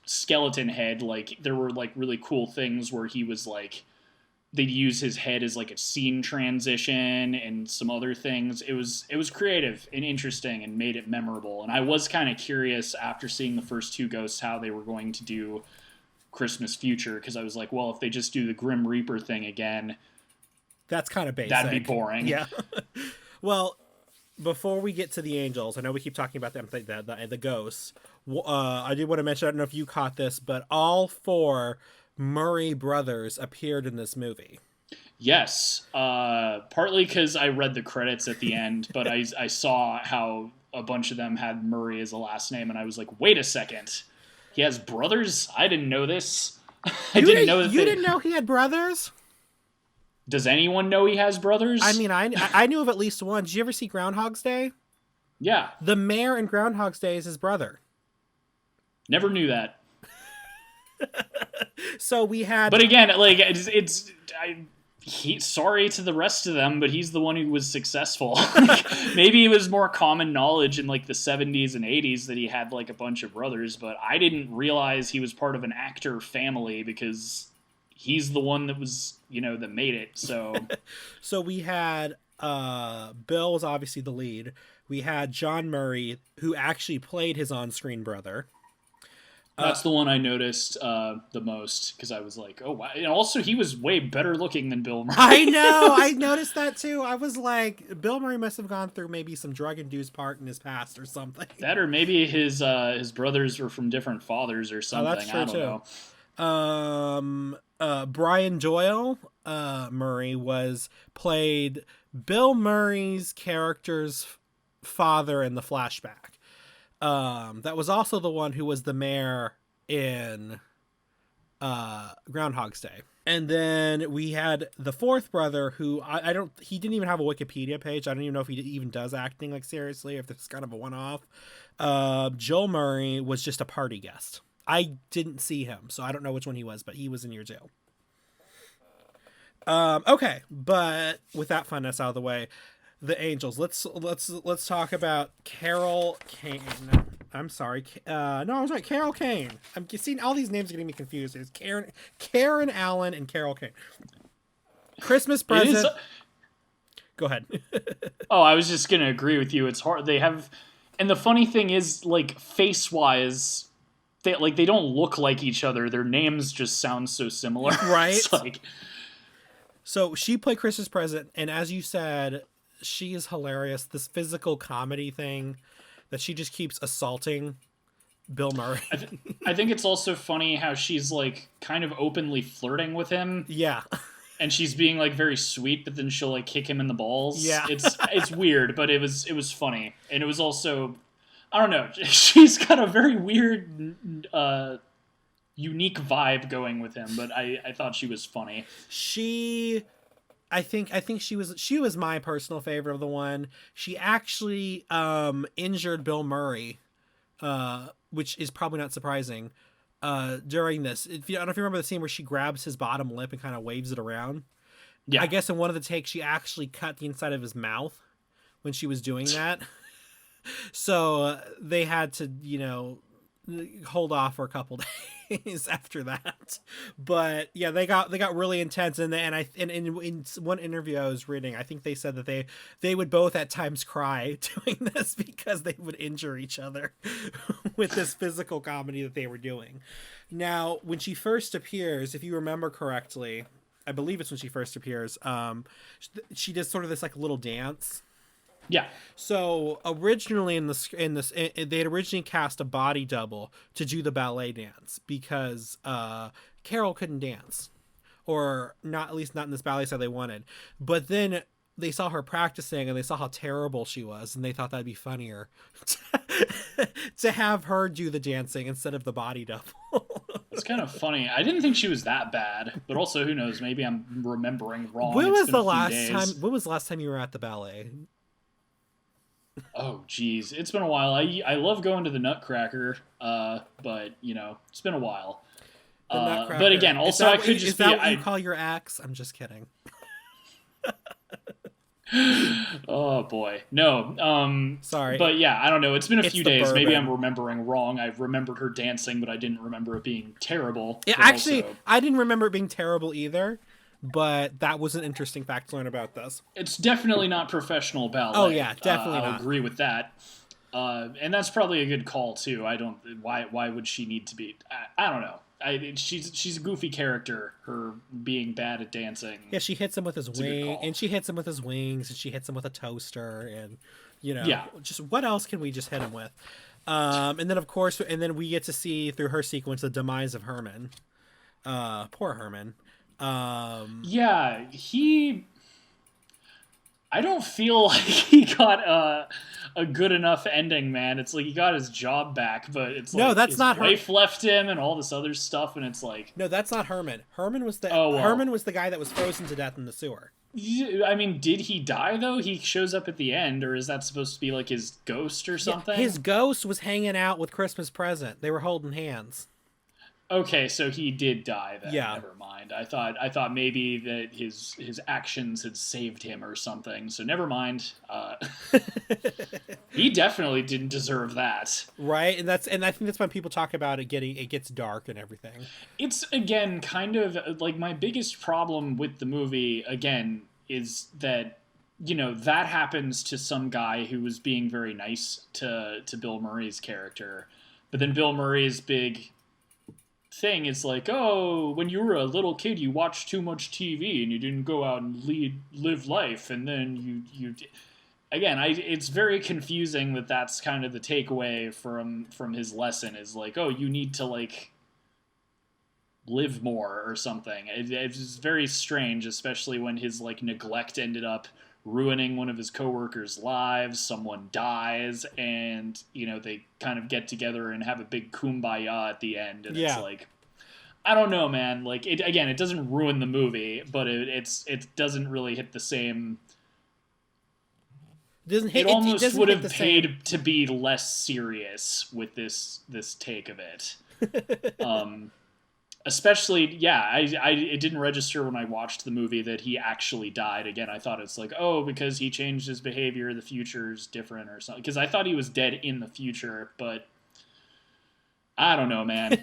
skeleton head, like there were like really cool things where he was like, they'd use his head as like a scene transition and some other things. It was creative and interesting and made it memorable. And I was kind of curious after seeing the first two ghosts how they were going to do Christmas Future, because I was like, well, if they just do the Grim Reaper thing again, that's kind of basic. That'd be boring. Yeah. Well, before we get to the angels, I know we keep talking about them, the ghosts. I do want to mention, I don't know if you caught this, but all 4 Murray brothers appeared in this movie. Yes, partly because I read the credits at the end, but I saw how a bunch of them had Murray as a last name, and I was like, wait a second, he has brothers? I didn't know this. You didn't know he had brothers? Does anyone know he has brothers? I mean, I knew of at least one. Did you ever see Groundhog's Day? Yeah. The mayor in Groundhog's Day is his brother. Never knew that. So we had, but again, like sorry to the rest of them, but he's the one who was successful. Like, maybe it was more common knowledge in like the 70s and 80s that he had like a bunch of brothers, but I didn't realize he was part of an actor family because he's the one that was, that made it. So, so we had Bill was obviously the lead. We had John Murray, who actually played his on-screen brother. That's the one I noticed the most, because I was like, oh, wow. And also, he was way better looking than Bill Murray. I know! I noticed that, too. I was like, Bill Murray must have gone through maybe some drug-induced part in his past or something. That, or maybe his brothers were from different fathers or something. Oh, that's true, I don't know. Brian Doyle Murray played Bill Murray's character's father in the flashback. That was also the one who was the mayor in Groundhog's Day. And then we had the 4th brother who he didn't even have a Wikipedia page. I don't even know if he even does acting like seriously, or if this is kind of a one-off. Joel Murray was just a party guest. I didn't see him, so I don't know which one he was, but he was in here too. Okay, but with that funness out of the way, the angels. Let's talk about Carol Kane. I'm sorry. No, I was right. Carol Kane. I'm seeing all these names are getting me confused. It's Karen Allen and Carol Kane. Christmas present. Go ahead. Oh, I was just gonna agree with you. It's hard. They have, and the funny thing is, like face wise, they don't look like each other. Their names just sound so similar. Right. It's like, so she played Christmas present, and as you said, she is hilarious. This physical comedy thing that she just keeps assaulting Bill Murray. I think it's also funny how she's like kind of openly flirting with him. Yeah. And she's being like very sweet, but then she'll like kick him in the balls. Yeah. It's weird, but it was funny. And it was also, I don't know, she's got a very weird unique vibe going with him, but I thought she was funny. I think she was my personal favorite of the one. She actually injured Bill Murray, which is probably not surprising, during this. I don't know if you remember the scene where she grabs his bottom lip and kind of waves it around. Yeah. I guess in one of the takes she actually cut the inside of his mouth when she was doing that. So they had to, hold off for a couple days after that. But yeah, they got really intense, and in one interview I was reading, I think they said that they would both at times cry doing this because they would injure each other with this physical comedy that they were doing. Now, when she first appears, if you remember correctly, I believe it's when she first appears, she does sort of this like little dance. Yeah. So originally they had originally cast a body double to do the ballet dance because Carol couldn't dance, or not, at least not in this ballet style they wanted. But then they saw her practicing and they saw how terrible she was, and they thought that'd be funnier to have her do the dancing instead of the body double. It's kind of funny. I didn't think she was that bad, but also who knows? Maybe I'm remembering wrong. When It's was been the a few last days. time? When was the last time you were at the ballet? Oh, geez, it's been a while. I love going to the Nutcracker, but it's been a while. The Nutcracker. But again, also I could just is be. that what you call your axe? I'm just kidding. Oh boy, no. Sorry, but yeah, I don't know. It's been a few days. bourbon. Maybe I'm remembering wrong. I remembered her dancing, but I didn't remember it being terrible. Yeah, But actually, also, I didn't remember it being terrible either. But that was an interesting fact to learn about this. it's definitely not professional ballet. Oh, yeah, definitely I'll not. agree with that. And that's probably a good call too. I don't. Why would she need to be? I don't know. She's a goofy character. Her being bad at dancing. Yeah, she hits him with his a good wing, call. and she hits him with his wings, and she hits him with a toaster, and Yeah. just what else can we just hit him with? And then of course, and then we get to see through her sequence the demise of Herman. Poor Herman. Yeah, I don't feel like he got a good enough ending, man. It's like he got his job back, but it's like No, that's his not her. wife left him and all this other stuff, and it's like, No, that's not Herman. Herman was the Oh, well. Herman was the guy that was frozen to death in the sewer. I mean, did he die though? He shows up at the end, or is that supposed to be like his ghost or something? His ghost was hanging out with Christmas Present. They were holding hands. Okay, so he did die then. Yeah. Never mind. I thought maybe that his actions had saved him or something. So never mind. He definitely didn't deserve that. Right, and I think that's when people talk about it gets dark and everything. It's again kind of like my biggest problem with the movie again is that that happens to some guy who was being very nice to Bill Murray's character, but then Bill Murray's big thing is like, oh, when you were a little kid you watched too much TV and you didn't go out and live life, and then you again, it's very confusing that that's kind of the takeaway from his lesson is like, oh, you need to like live more or something. It's very strange, especially when his like neglect ended up ruining one of his coworkers' lives. Someone dies, and they kind of get together and have a big kumbaya at the end, and Yeah. it's like, I don't know, man. Like it doesn't ruin the movie, but it doesn't really hit the same. It almost would have paid to be less serious with this take of it. Especially, yeah, it didn't register when I watched the movie that he actually died. Again, I thought it's like, oh, because he changed his behavior, the future's different or something. Because I thought he was dead in the future, but I don't know, man.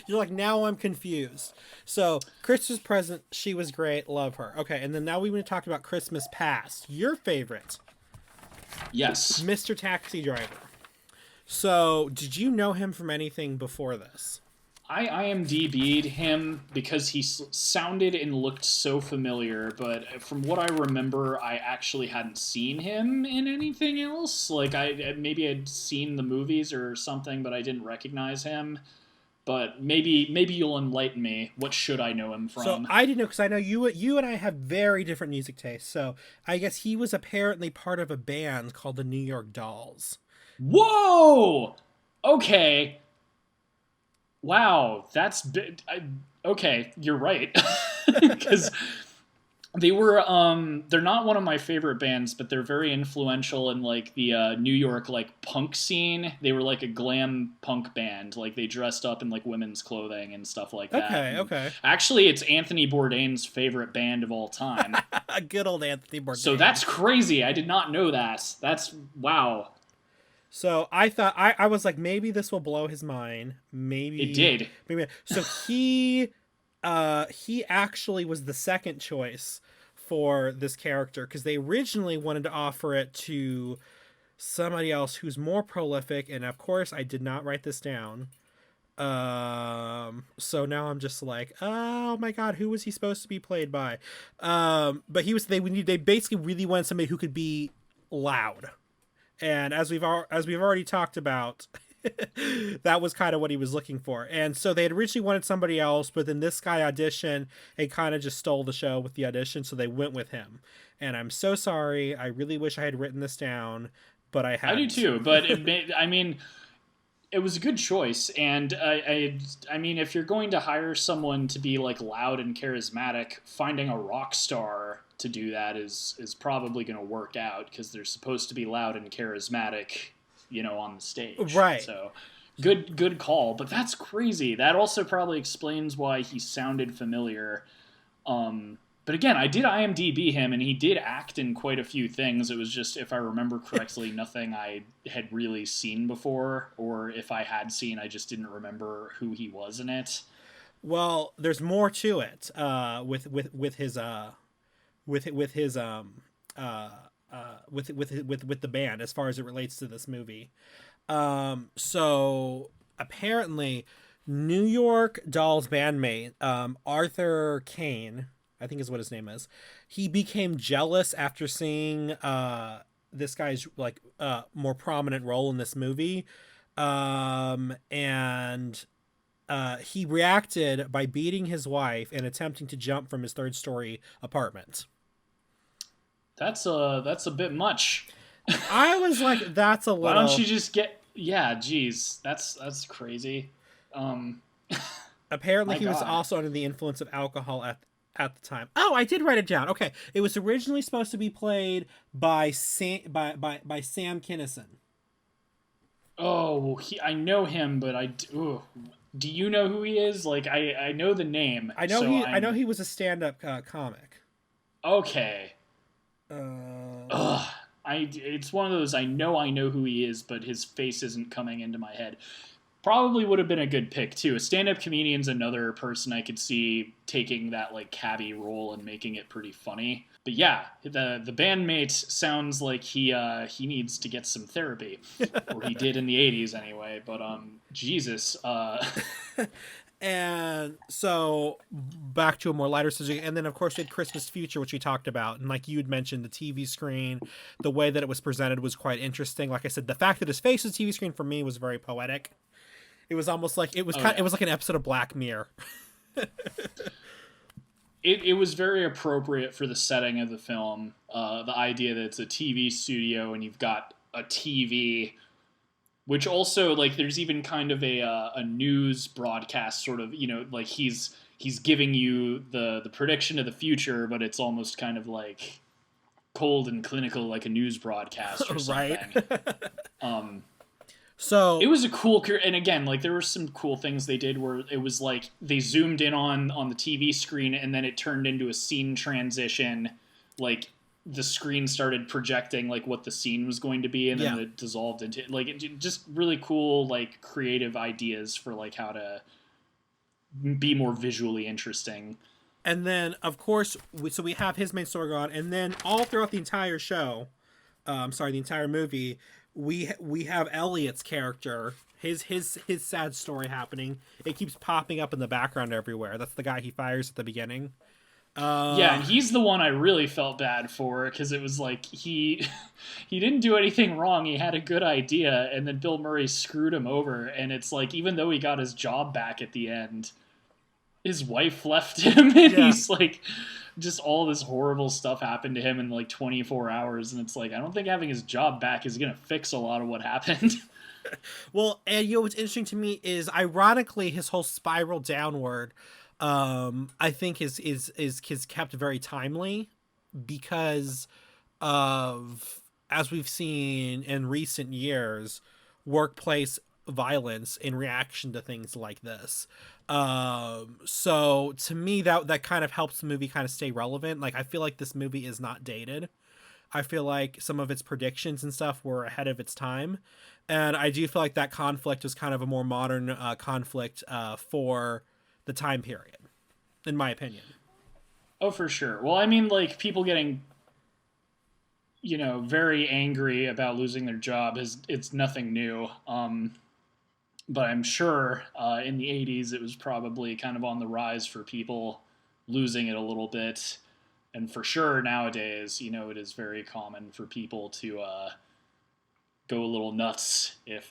You're like, now I'm confused. So, Christmas Present, she was great, love her. Okay, and then now we want to talk about Christmas Past, your favorite. Yes. Mr. Taxi Driver. So, did you know him from anything before this? I IMDb'd him because he sounded and looked so familiar, but from what I remember, I actually hadn't seen him in anything else. Like, maybe I'd seen the movies or something, but I didn't recognize him. But maybe you'll enlighten me. What should I know him from? So, I didn't know, because I know you and I have very different music tastes. So, I guess he was apparently part of a band called the New York Dolls. Whoa! Okay. Wow, that's okay. You're right, because they were they're not one of my favorite bands, but they're very influential in like the New York like punk scene. They were like a glam punk band, like they dressed up in like women's clothing and stuff like that. Okay. Actually, it's Anthony Bourdain's favorite band of all time. Good old Anthony Bourdain. So that's crazy. I did not know that. That's wow. So I thought I was like, maybe this will blow his mind. It Maybe did. maybe so he actually was the second choice for this character because they originally wanted to offer it to somebody else who's more prolific, and of course I did not write this down. So now I'm just like, oh my god, who was he supposed to be played by? But he was they basically really wanted somebody who could be loud, and as we've already talked about, that was kind of what he was looking for. And so they had originally wanted somebody else, but then this guy auditioned and kind of just stole the show with the audition, so they went with him. And I'm so sorry. I really wish I had written this down, but I I do hadn't. too, but I mean, it was a good choice, and I mean, if you're going to hire someone to be like loud and charismatic, finding a rock star to do that is probably going to work out because they're supposed to be loud and charismatic, on the stage. Right. So, good call. But that's crazy. That also probably explains why he sounded familiar. But again, I did IMDb him, and he did act in quite a few things. It was just, if I remember correctly, nothing I had really seen before, or if I had seen, I just didn't remember who he was in it. Well, there's more to it. With his with his with the band as far as it relates to this movie. So apparently, New York Dolls bandmate Arthur Kane, I think is what his name is. He became jealous after seeing this guy's like more prominent role in this movie, and he reacted by beating his wife and attempting to jump from his third story apartment. That's a bit much. I was like, that's a Why don't little. you just get? Yeah, geez, that's crazy. Um, Apparently, my he was God. also under the influence of alcohol at the time. Oh, I did write it down. Okay, it was originally supposed to be played by Sam Kinison. Oh, I know him, but ooh, do you know who he is? Like, I know the name, so I know I'm he was a stand-up comic. okay. Uh, Ugh. It's one of those I know who he is, but his face isn't coming into my head. Probably would have been a good pick too. A stand-up comedian's another person I could see taking that like cabbie role and making it pretty funny. But yeah, the bandmate sounds like he needs to get some therapy, or he did in the '80s anyway. But Jesus, and so back to a more lighter subject, and then of course we had Christmas Future, which we talked about, and like you had mentioned, the TV screen, the way that it was presented was quite interesting. Like I said, the fact that his face was TV screen for me was very poetic. It was almost like oh yeah. it was like an episode of Black Mirror. It was very appropriate for the setting of the film. The idea that it's a TV studio and you've got a TV, which also like there's even kind of a news broadcast sort of, like he's giving you the prediction of the future, but it's almost kind of like cold and clinical, like a news broadcast or Right. something. um, it So was a cool, and again, like there were some cool things they did where it was like they zoomed in on the TV screen and then it turned into a scene transition, like the screen started projecting like what the scene was going to be, and then yeah, it dissolved into like just really cool like creative ideas for like how to be more visually interesting. and then of course so we have his main story going on, and then all throughout the entire show, the entire movie, we have Elliot's character, his sad story happening. It keeps popping up in the background everywhere. That's the guy he fires at the beginning. Yeah, and he's the one I really felt bad for because it was like he didn't do anything wrong. He had a good idea, and then Bill Murray screwed him over. And it's like even though he got his job back at the end, his wife left him, and Yeah. he's like just all this horrible stuff happened to him in like 24 hours, and it's like I don't think having his job back is gonna fix a lot of what happened. Well, and what's interesting to me is ironically his whole spiral downward. I think is kept very timely because of, as we've seen in recent years, workplace violence in reaction to things like this. So to me that kind of helps the movie kind of stay relevant. Like I feel like this movie is not dated. I feel like some of its predictions and stuff were ahead of its time. And I do feel like that conflict was kind of a more modern conflict for the time period, in my opinion. Oh, for sure. Well, I mean, like, people getting, very angry about losing their job it's nothing new. But I'm sure in the 80s it was probably kind of on the rise for people losing it a little bit. And for sure nowadays, it is very common for people to go a little nuts if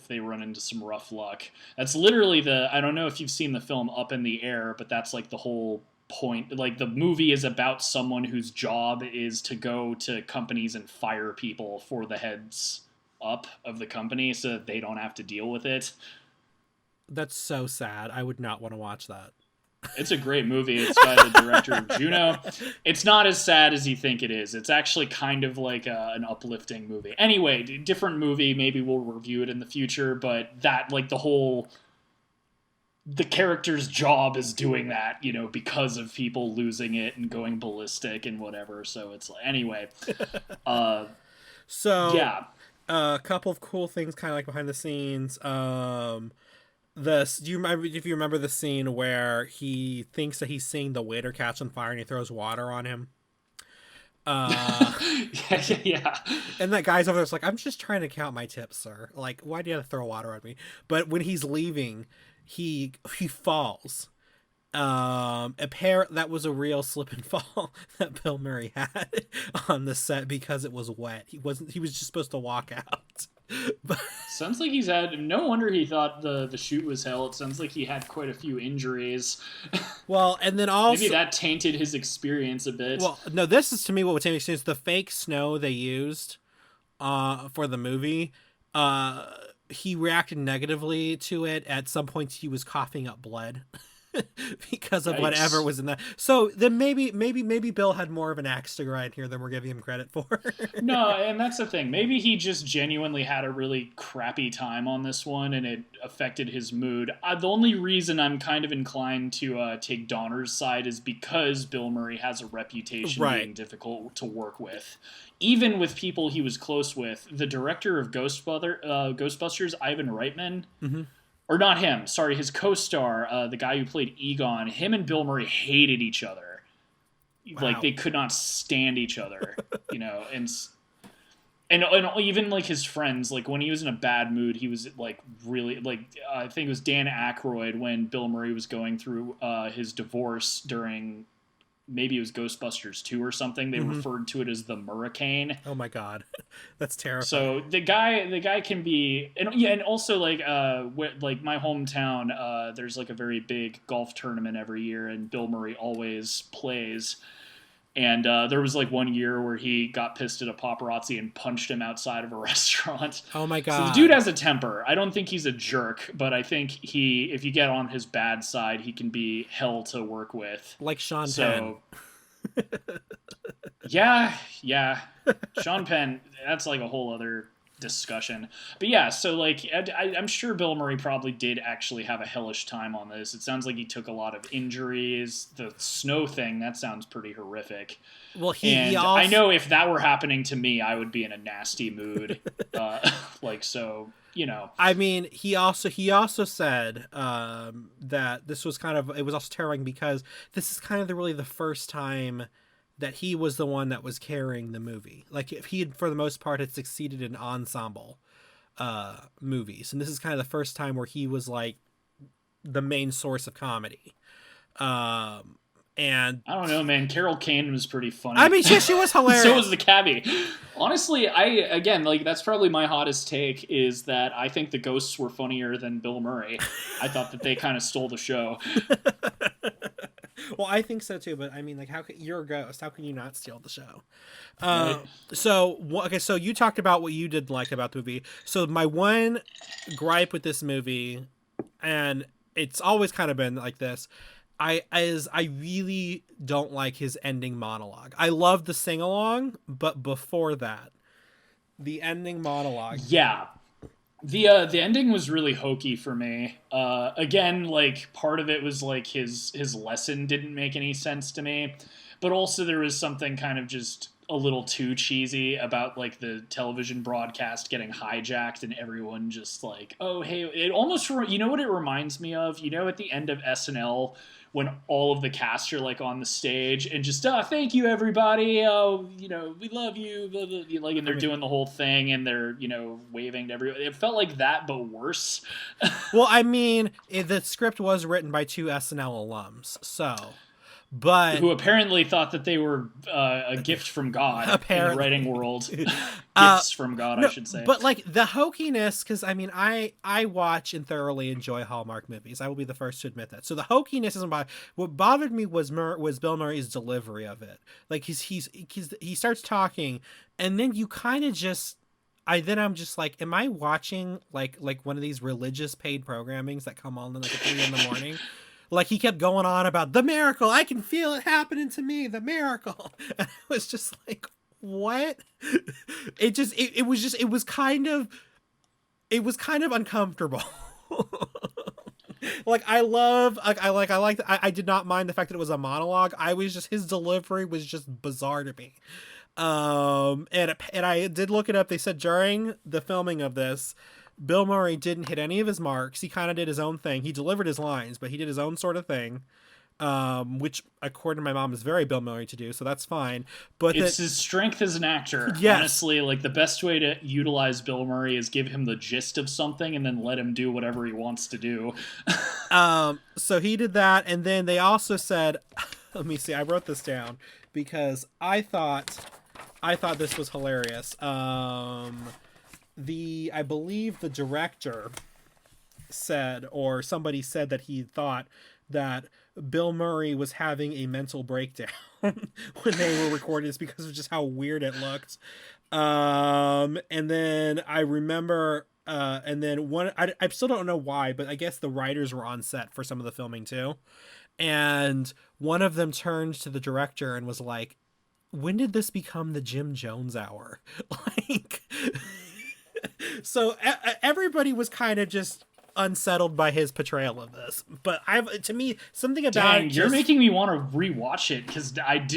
they run into some rough luck. That's literally I don't know if you've seen the film Up in the Air, but that's like the whole point. Like, the movie is about someone whose job is to go to companies and fire people for the heads up of the company so that they don't have to deal with it. That's so sad. I would not want to watch that. It's a great movie. It's by the director of Juno. It's not as sad as you think it is. It's actually kind of like an uplifting movie. Anyway, different movie. Maybe we'll review it in the future, but that, like, the character's job is doing that, because of people losing it and going ballistic and whatever. So it's like, anyway. So yeah. A couple of cool things kind of like behind the scenes. Do you remember the scene where he thinks that he's seeing the waiter catch on fire and he throws water on him? Yeah. And that guy's over there's like, I'm just trying to count my tips, sir. Like, why do you have to throw water on me? But when he's leaving, he falls. That was a real slip and fall that Bill Murray had on the set because it was wet. He was just supposed to walk out. But sounds like he's had, no wonder he thought the shoot was hell. It sounds like he had quite a few injuries. Well, and then also maybe that tainted his experience a bit. Well, no, this is to me what tainted his experience. The fake snow they used for the movie, he reacted negatively to it. At some points he was coughing up blood. Because of whatever was in that. So then maybe Bill had more of an axe to grind here than we're giving him credit for. No, and that's the thing. Maybe he just genuinely had a really crappy time on this one and it affected his mood. The only reason I'm kind of inclined to take Donner's side is because Bill Murray has a reputation being difficult to work with. Even with people he was close with. The director of Ghostbusters, Ivan Reitman, or not him, sorry, his co-star, the guy who played Egon, him and Bill Murray hated each other. Wow. Like, they could not stand each other, and even, like, his friends, like, when he was in a bad mood, he was, like, really, like, I think it was Dan Aykroyd when Bill Murray was going through his divorce during, maybe it was Ghostbusters 2 or something. They referred to it as the Murricane. Oh my God. That's terrifying. So the guy can be, and also like my hometown, there's like a very big golf tournament every year and Bill Murray always plays. And there was like one year where he got pissed at a paparazzi and punched him outside of a restaurant. Oh my God. So the dude has a temper. I don't think he's a jerk, but I think if you get on his bad side, he can be hell to work with. Like Sean Penn. Yeah. Sean Penn, that's like a whole other discussion. But yeah, so like I'm sure Bill Murray probably did actually have a hellish time on this. It sounds like he took a lot of injuries. The snow thing, that sounds pretty horrific. Well, I know if that were happening to me, I would be in a nasty mood. I mean, he also said that this was it was also terrifying because this is kind of really the first time that he was the one that was carrying the movie. Like, if he had, for the most part, had succeeded in ensemble movies. And this is kind of the first time where he was, like, the main source of comedy. And I don't know, man. Carol Kane was pretty funny. I mean, she was hilarious. So was the cabbie. Honestly, that's probably my hottest take is that I think the ghosts were funnier than Bill Murray. I thought that they kind of stole the show. Well, I think so too, but I mean, like, you're a ghost. How can you not steal the show? Right. So you talked about what you didn't like about the movie. So my one gripe with this movie, and it's always kind of been like this, I really don't like his ending monologue. I love the sing along, but before that, the ending monologue. Yeah. The ending was really hokey for me. Again, like, part of it was like his lesson didn't make any sense to me, but also there was something kind of just a little too cheesy about like the television broadcast getting hijacked and everyone just like, oh hey, it almost, you know what it reminds me of, you know, at the end of SNL when all of the cast are like on the stage and just thank you everybody, oh, you know, we love you, blah, blah, blah, like, and they're doing the whole thing and they're, you know, waving to everyone. It felt like that but worse. Well, I mean, the script was written by two SNL alums, so. But who apparently thought that they were a gift from God in the writing world. Gifts from God, no, I should say. But like the hokiness, because I mean, I watch and thoroughly enjoy Hallmark movies. I will be the first to admit that. So the hokiness isn't what bothered me was Bill Murray's delivery of it. Like he starts talking, and then you kind of just. I'm just like, am I watching like one of these religious paid programmings that come on like at 3 a.m? Like he kept going on about the miracle. I can feel it happening to me. The miracle. And I was just like, what? It was kind of uncomfortable. Like I did not mind the fact that it was a monologue. His delivery was just bizarre to me. And I did look it up. They said during the filming of this, Bill Murray didn't hit any of his marks. He kind of did his own thing. He delivered his lines, but he did his own sort of thing, which, according to my mom, is very Bill Murray to do, so that's fine. But it's his strength as an actor. Yes. Honestly, like the best way to utilize Bill Murray is give him the gist of something and then let him do whatever he wants to do. So he did that, and then they also said, let me see, I wrote this down because I thought this was hilarious. I believe the director said, or somebody said, that he thought that Bill Murray was having a mental breakdown when they were recording this because of just how weird it looked. And then I remember, and then I still don't know why, but I guess the writers were on set for some of the filming too. And one of them turned to the director and was like, when did this become the Jim Jones hour? Like... So everybody was kind of just unsettled by his portrayal of this, but to me, something about you're making me want to rewatch it because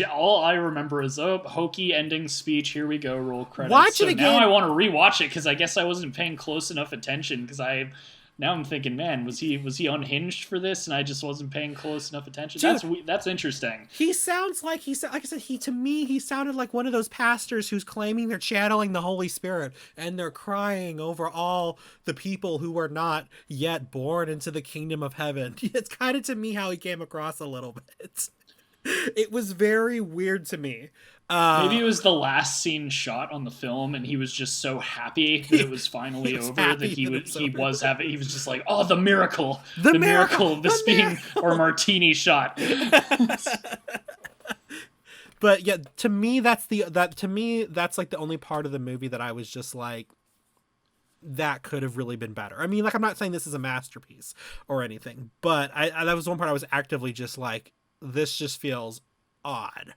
all I remember is hokey ending speech. Here we go, roll credits. Watch it again. Now I want to rewatch it because I guess I wasn't paying close enough attention because now I'm thinking, man, was he unhinged for this, and I just wasn't paying close enough attention? Dude, that's interesting. He sounds like like I said, he sounded like one of those pastors who's claiming they're channeling the Holy Spirit and they're crying over all the people who are not yet born into the kingdom of heaven. It's kind of to me how he came across a little bit. It was very weird to me. Maybe it was the last scene shot on the film, and he was just so happy that it was finally over that he was just like, oh, the miracle of this being our martini shot. But yeah, to me that's like the only part of the movie that I was just like, that could have really been better. I mean, like, I'm not saying this is a masterpiece or anything, but I that was one part I was actively just like, this just feels odd.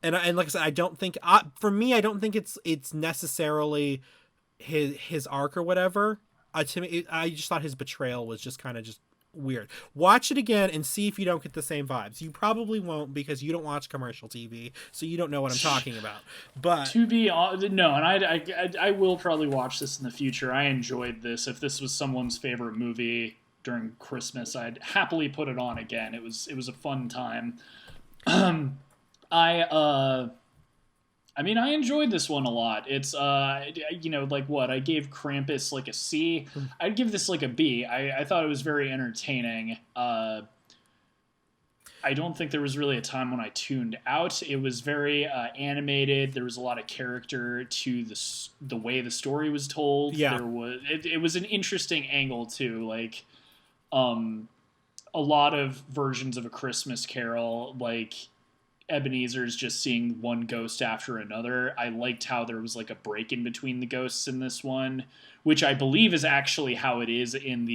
And like I said, I don't think for me, I don't think it's necessarily his arc or whatever. To me, I just thought his betrayal was just kind of just weird. Watch it again and see if you don't get the same vibes. You probably won't because you don't watch commercial TV, so you don't know what I'm talking about. But to be no, and I will probably watch this in the future. I enjoyed this. If this was someone's favorite movie during Christmas, I'd happily put it on again. It was a fun time. I mean, I enjoyed this one a lot. It's, like what? I gave Krampus like a C. I'd give this like a B. I thought it was very entertaining. I don't think there was really a time when I tuned out. It was very animated. There was a lot of character to the way the story was told. Yeah. It was an interesting angle too. Like, a lot of versions of A Christmas Carol, like Ebenezer's just seeing one ghost after another. I liked how there was like a break in between the ghosts in this one, which I believe is actually how it is in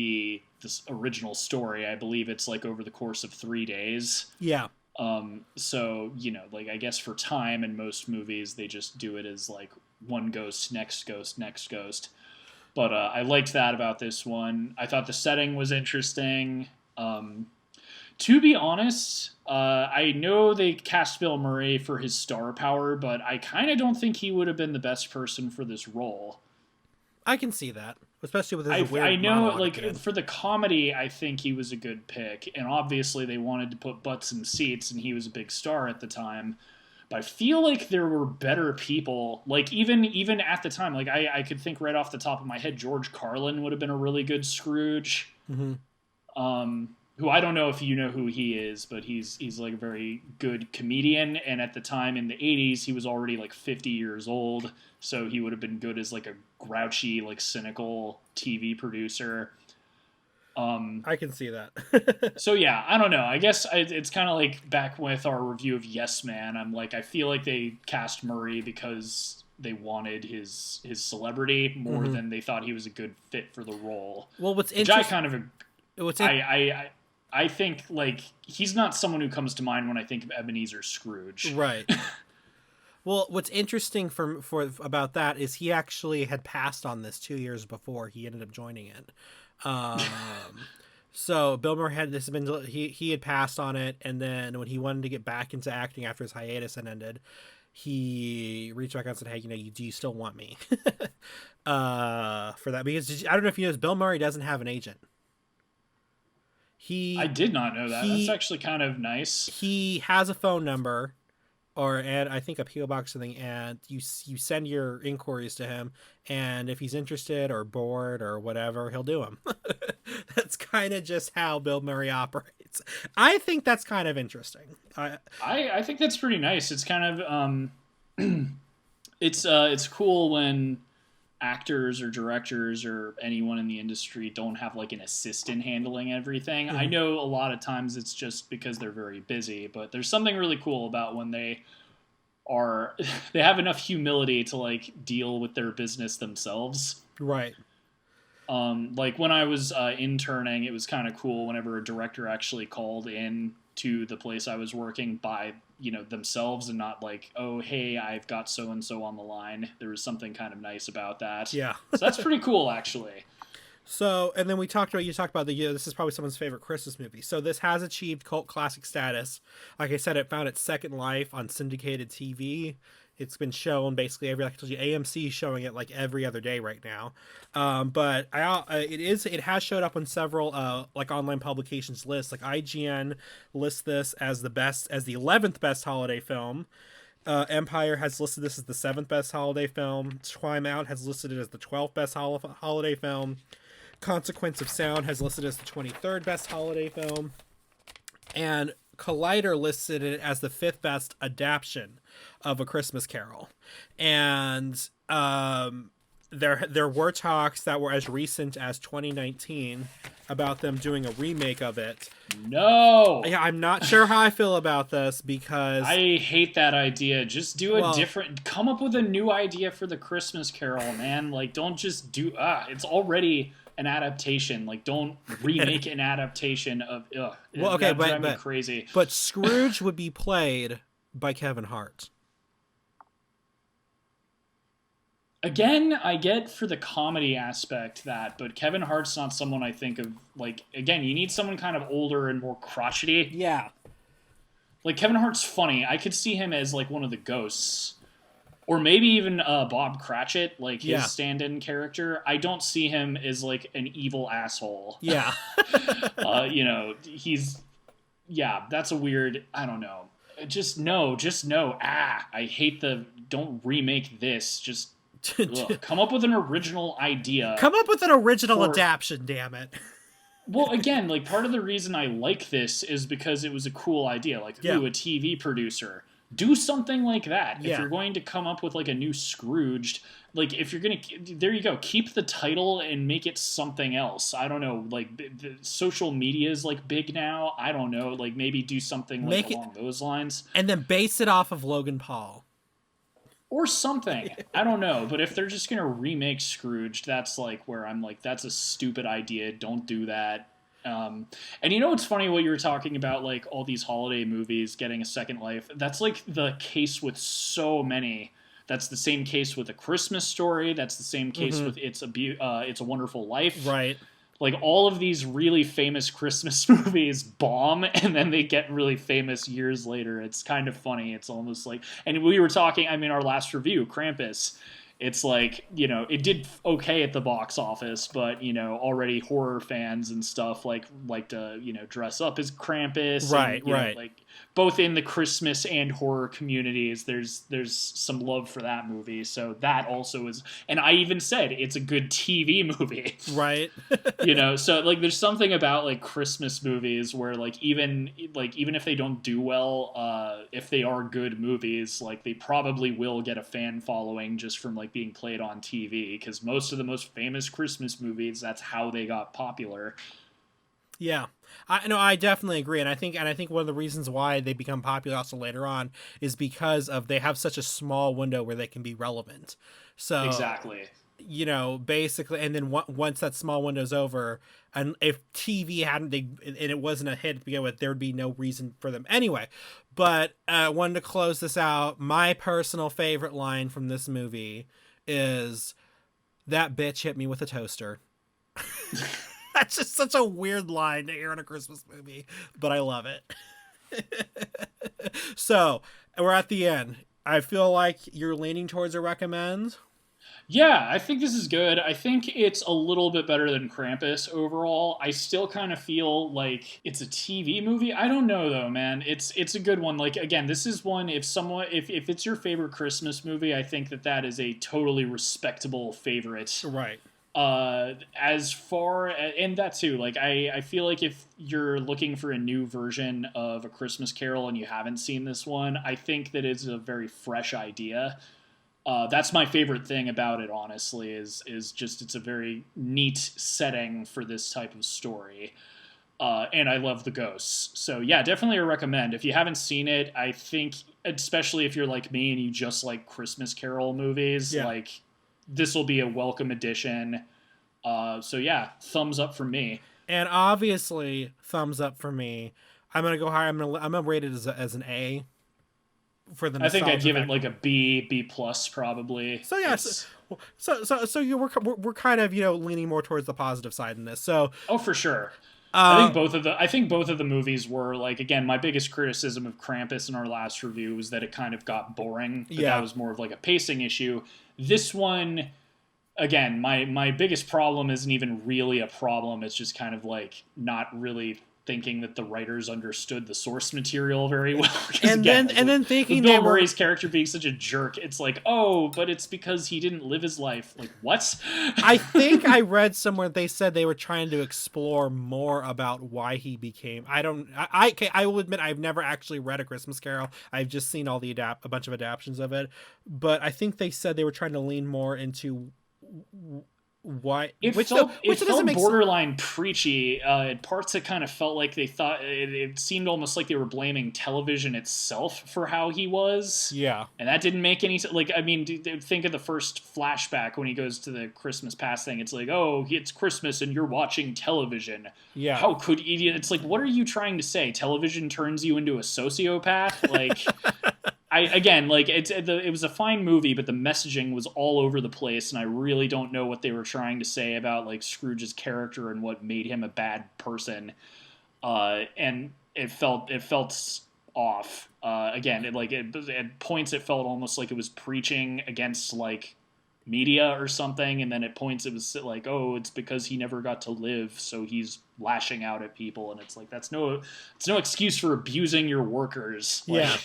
this original story. I believe it's like over the course of 3 days. Yeah. So, like, I guess for time in most movies, they just do it as like one ghost, next ghost, next ghost. But I liked that about this one. I thought the setting was interesting. To be honest, I know they cast Bill Murray for his star power, but I kind of don't think he would have been the best person for this role. I can see that, especially with his I weird know, monologue at the like, end. for the comedy, I think he was a good pick, and obviously they wanted to put butts in seats, and he was a big star at the time. But I feel like there were better people, like, even at the time, like, I could think right off the top of my head, George Carlin would have been a really good Scrooge. Mm-hmm. Who I don't know if you know who he is, but he's like a very good comedian. And at the time in the 80s, he was already like 50 years old, so he would have been good as like a grouchy, like cynical TV producer. I can see that. So yeah, I don't know. I guess it's kind of like back with our review of Yes Man. I'm like, I feel like they cast Murray because they wanted his celebrity more than they thought he was a good fit for the role. Well, what's Which I interesting? kind of I think, like, he's not someone who comes to mind when I think of Ebenezer Scrooge. Right. Well, what's interesting for about that is he actually had passed on this 2 years before he ended up joining it. Um, so Bill Murray had this been he had passed on it, and then when he wanted to get back into acting after his hiatus had ended, he reached back out and said, "Hey, do you still want me?" For that, because I don't know if you know, Bill Murray doesn't have an agent. I did not know that. That's actually kind of nice. He has a phone number, and I think a PO box or something, and you send your inquiries to him, and if he's interested or bored or whatever, he'll do them. That's kind of just how Bill Murray operates. I think that's kind of interesting. I think that's pretty nice. It's kind of it's cool when actors or directors or anyone in the industry don't have like an assistant handling everything. Mm-hmm. I know a lot of times it's just because they're very busy, but there's something really cool about when they have enough humility to like deal with their business themselves. Right. Like when I was interning, it was kind of cool whenever a director actually called in to the place I was working by, themselves and not like, oh, hey, I've got so-and-so on the line. There was something kind of nice about that. Yeah. So that's pretty cool, actually. So, and then you talked about this is probably someone's favorite Christmas movie. So this has achieved cult classic status. Like I said, it found its second life on syndicated TV. It's been shown basically like I told you, AMC is showing it like every other day right now. But it has showed up on several like online publications lists. Like IGN lists this as the 11th best holiday film. Empire has listed this as the 7th best holiday film. Time Out has listed it as the 12th best holiday film. Consequence of Sound has listed it as the 23rd best holiday film. And Collider listed it as the 5th best adaption of A Christmas Carol. And there were talks that were as recent as 2019 about them doing a remake of it. No! Yeah, I'm not sure how I feel about this because I hate that idea. Just do a different... Come up with a new idea for the Christmas Carol, man. Like, don't just do... it's already an adaptation. Like, don't remake an adaptation of... Well, okay, that drive me crazy. But Scrooge would be played by Kevin Hart. Again, I get for the comedy aspect but Kevin Hart's not someone I think of, like, again, you need someone kind of older and more crotchety. Yeah. Like, Kevin Hart's funny. I could see him as, like, one of the ghosts. Or maybe even Bob Cratchit, like, his stand-in character. I don't see him as, like, an evil asshole. Yeah. He's... Yeah, that's a weird... I don't know. Just no. I hate don't remake this. Just... come up with an original idea. Come up with an original adaptation, damn it. Well, again, like, part of the reason I like this is because it was a cool idea. Like, a TV producer. Do something like that. If you're going to come up with, like, a new Scrooged, like, if you're going to... There you go. Keep the title and make it something else. I don't know. Like, the social media is, like, big now. I don't know. Like, maybe do something like along those lines. And then base it off of Logan Paul. Or something. I don't know. But if they're just going to remake Scrooged, that's like where I'm like, that's a stupid idea. Don't do that. And it's funny what you were talking about, like all these holiday movies getting a second life. That's like the case with so many. That's the same case with A Christmas Story. That's the same case with It's a Wonderful Life. Right. like all of these really famous Christmas movies bomb and then they get really famous years later. It's kind of funny. It's almost like, and we were talking, I mean, our last review, Krampus, it's like, it did okay at the box office, but already horror fans and stuff like to dress up as Krampus, Right, and right. like both in the Christmas and horror communities, there's some love for that movie. So that also is, and I even said it's a good TV movie. Right. So like there's something about like Christmas movies where even if they don't do well, if they are good movies, like they probably will get a fan following just from like being played on TV, because most of the most famous Christmas movies, that's how they got popular. Yeah, I definitely agree, and I think one of the reasons why they become popular also later on is because of they have such a small window where they can be relevant. So Exactly. Basically, and then once that small window's over, and if TV hadn't and it wasn't a hit to begin with, there would be no reason for them anyway. But wanted to close this out. My personal favorite line from this movie is, "That bitch hit me with a toaster." That's just such a weird line to hear in a Christmas movie, but I love it. So we're at the end. I feel like you're leaning towards a recommend. Yeah, I think this is good. I think it's a little bit better than Krampus overall. I still kind of feel like it's a TV movie. I don't know though, man. It's a good one. Like again, this is one, if it's your favorite Christmas movie, I think that is a totally respectable favorite. Right. As far and that too, like I feel like if you're looking for a new version of A Christmas Carol and you haven't seen this one, I think that it's a very fresh idea. That's my favorite thing about it, honestly, is just it's a very neat setting for this type of story. And I love the ghosts. So yeah, definitely a recommend. If you haven't seen it, I think, especially if you're like me and you just like Christmas Carol movies, Yeah. like this will be a welcome addition. So yeah, thumbs up for me. And obviously, thumbs up for me. I'm gonna go higher. I'm gonna rate it as an A for the I think I'd nostalgia give it factor. like a B plus probably. So yeah, we're kind of leaning more towards the positive side in this. So Oh, for sure. uh, I think both of the movies were like, again, my biggest criticism of Krampus in our last review was that it kind of got boring, but that yeah, was more of like a pacing issue. This one, again, my biggest problem isn't even really a problem. It's just kind of like not really thinking that the writers understood the source material very well. and Again, then thinking with they Bill were. Murray's character being such a jerk, it's like, oh, but it's because he didn't live his life. Like, what? I think I read somewhere they said they were trying to explore more about why he became. I don't. I will admit I've never actually read A Christmas Carol. I've just seen all the a bunch of adaptions of it. But I think they said they were trying to lean more into why, It which felt doesn't make sense. borderline preachy. At parts, it kind of felt like they thought it seemed almost like they were blaming television itself for how he was. Yeah, And that didn't make any sense. Like, I mean, think of the first flashback when he goes to the Christmas past thing. It's like, oh, it's Christmas and you're watching television. yeah. How could idiot? It's like, what are you trying to say? Television turns you into a sociopath? Like, it was a fine movie, but the messaging was all over the place, and I really don't know what they were trying to say about like Scrooge's character and what made him a bad person. And it felt off. At points it felt almost like it was preaching against like media or something, and then at points it was like, oh, it's because he never got to live, so he's lashing out at people, and it's like it's no excuse for abusing your workers. Yeah.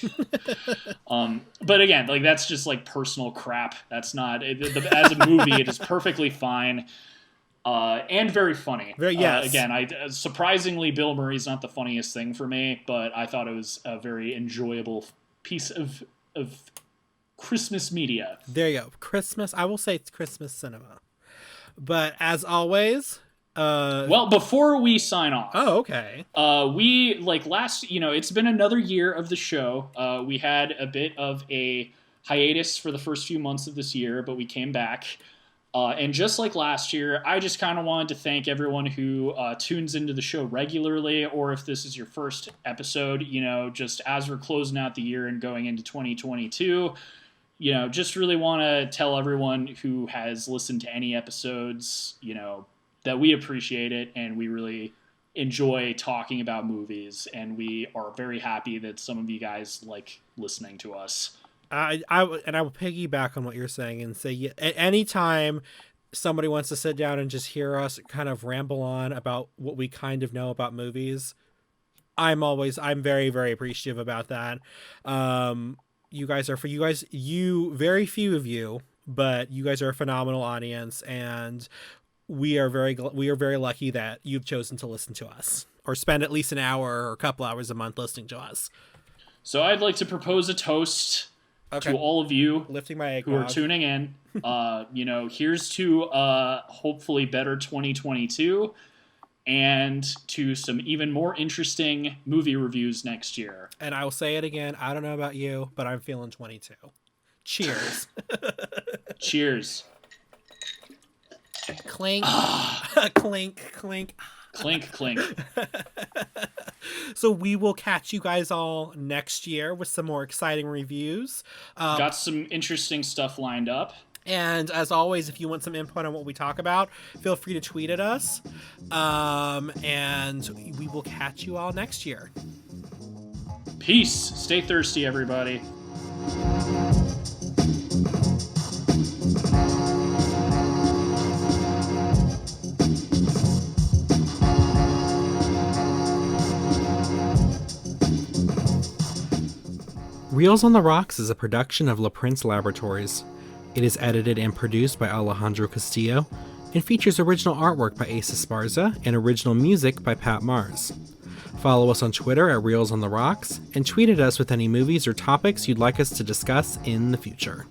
But again, like that's just like personal crap. That's not as a movie. It is perfectly fine. And very funny. Yes. Again, surprisingly, Bill Murray's not the funniest thing for me, but I thought it was a very enjoyable piece of Christmas media. There you go. Christmas. I will say it's Christmas cinema. But as always, Well, before we sign off, oh, okay. we like last. It's been another year of the show. We had a bit of a hiatus for the first few months of this year, but we came back. And just like last year, I just kind of wanted to thank everyone who tunes into the show regularly, or if this is your first episode, just as we're closing out the year and going into 2022, just really want to tell everyone who has listened to any episodes, that we appreciate it and we really enjoy talking about movies, and we are very happy that some of you guys like listening to us. I will piggyback on what you're saying and say, anytime somebody wants to sit down and just hear us kind of ramble on about what we kind of know about movies, I'm very, very appreciative about that. Very few of you, but you guys are a phenomenal audience, and we are very lucky that you've chosen to listen to us or spend at least an hour or a couple hours a month listening to us. So I'd like to propose a toast to all of you lifting my who are tuning in. Here's to hopefully better 2022 and to some even more interesting movie reviews next year. And I will say it again. I don't know about you, but I'm feeling 22. Cheers. Cheers. Clink. Clink, clink. Clink, clink. So we will catch you guys all next year with some more exciting reviews. Got some interesting stuff lined up. And as always, if you want some input on what we talk about, feel free to tweet at us. And we will catch you all next year. Peace. Stay thirsty, everybody. Reels on the Rocks is a production of La Prince Laboratories. It is edited and produced by Alejandro Castillo and features original artwork by Asa Esparza and original music by Pat Mars. Follow us on Twitter at Reels on the Rocks and tweet at us with any movies or topics you'd like us to discuss in the future.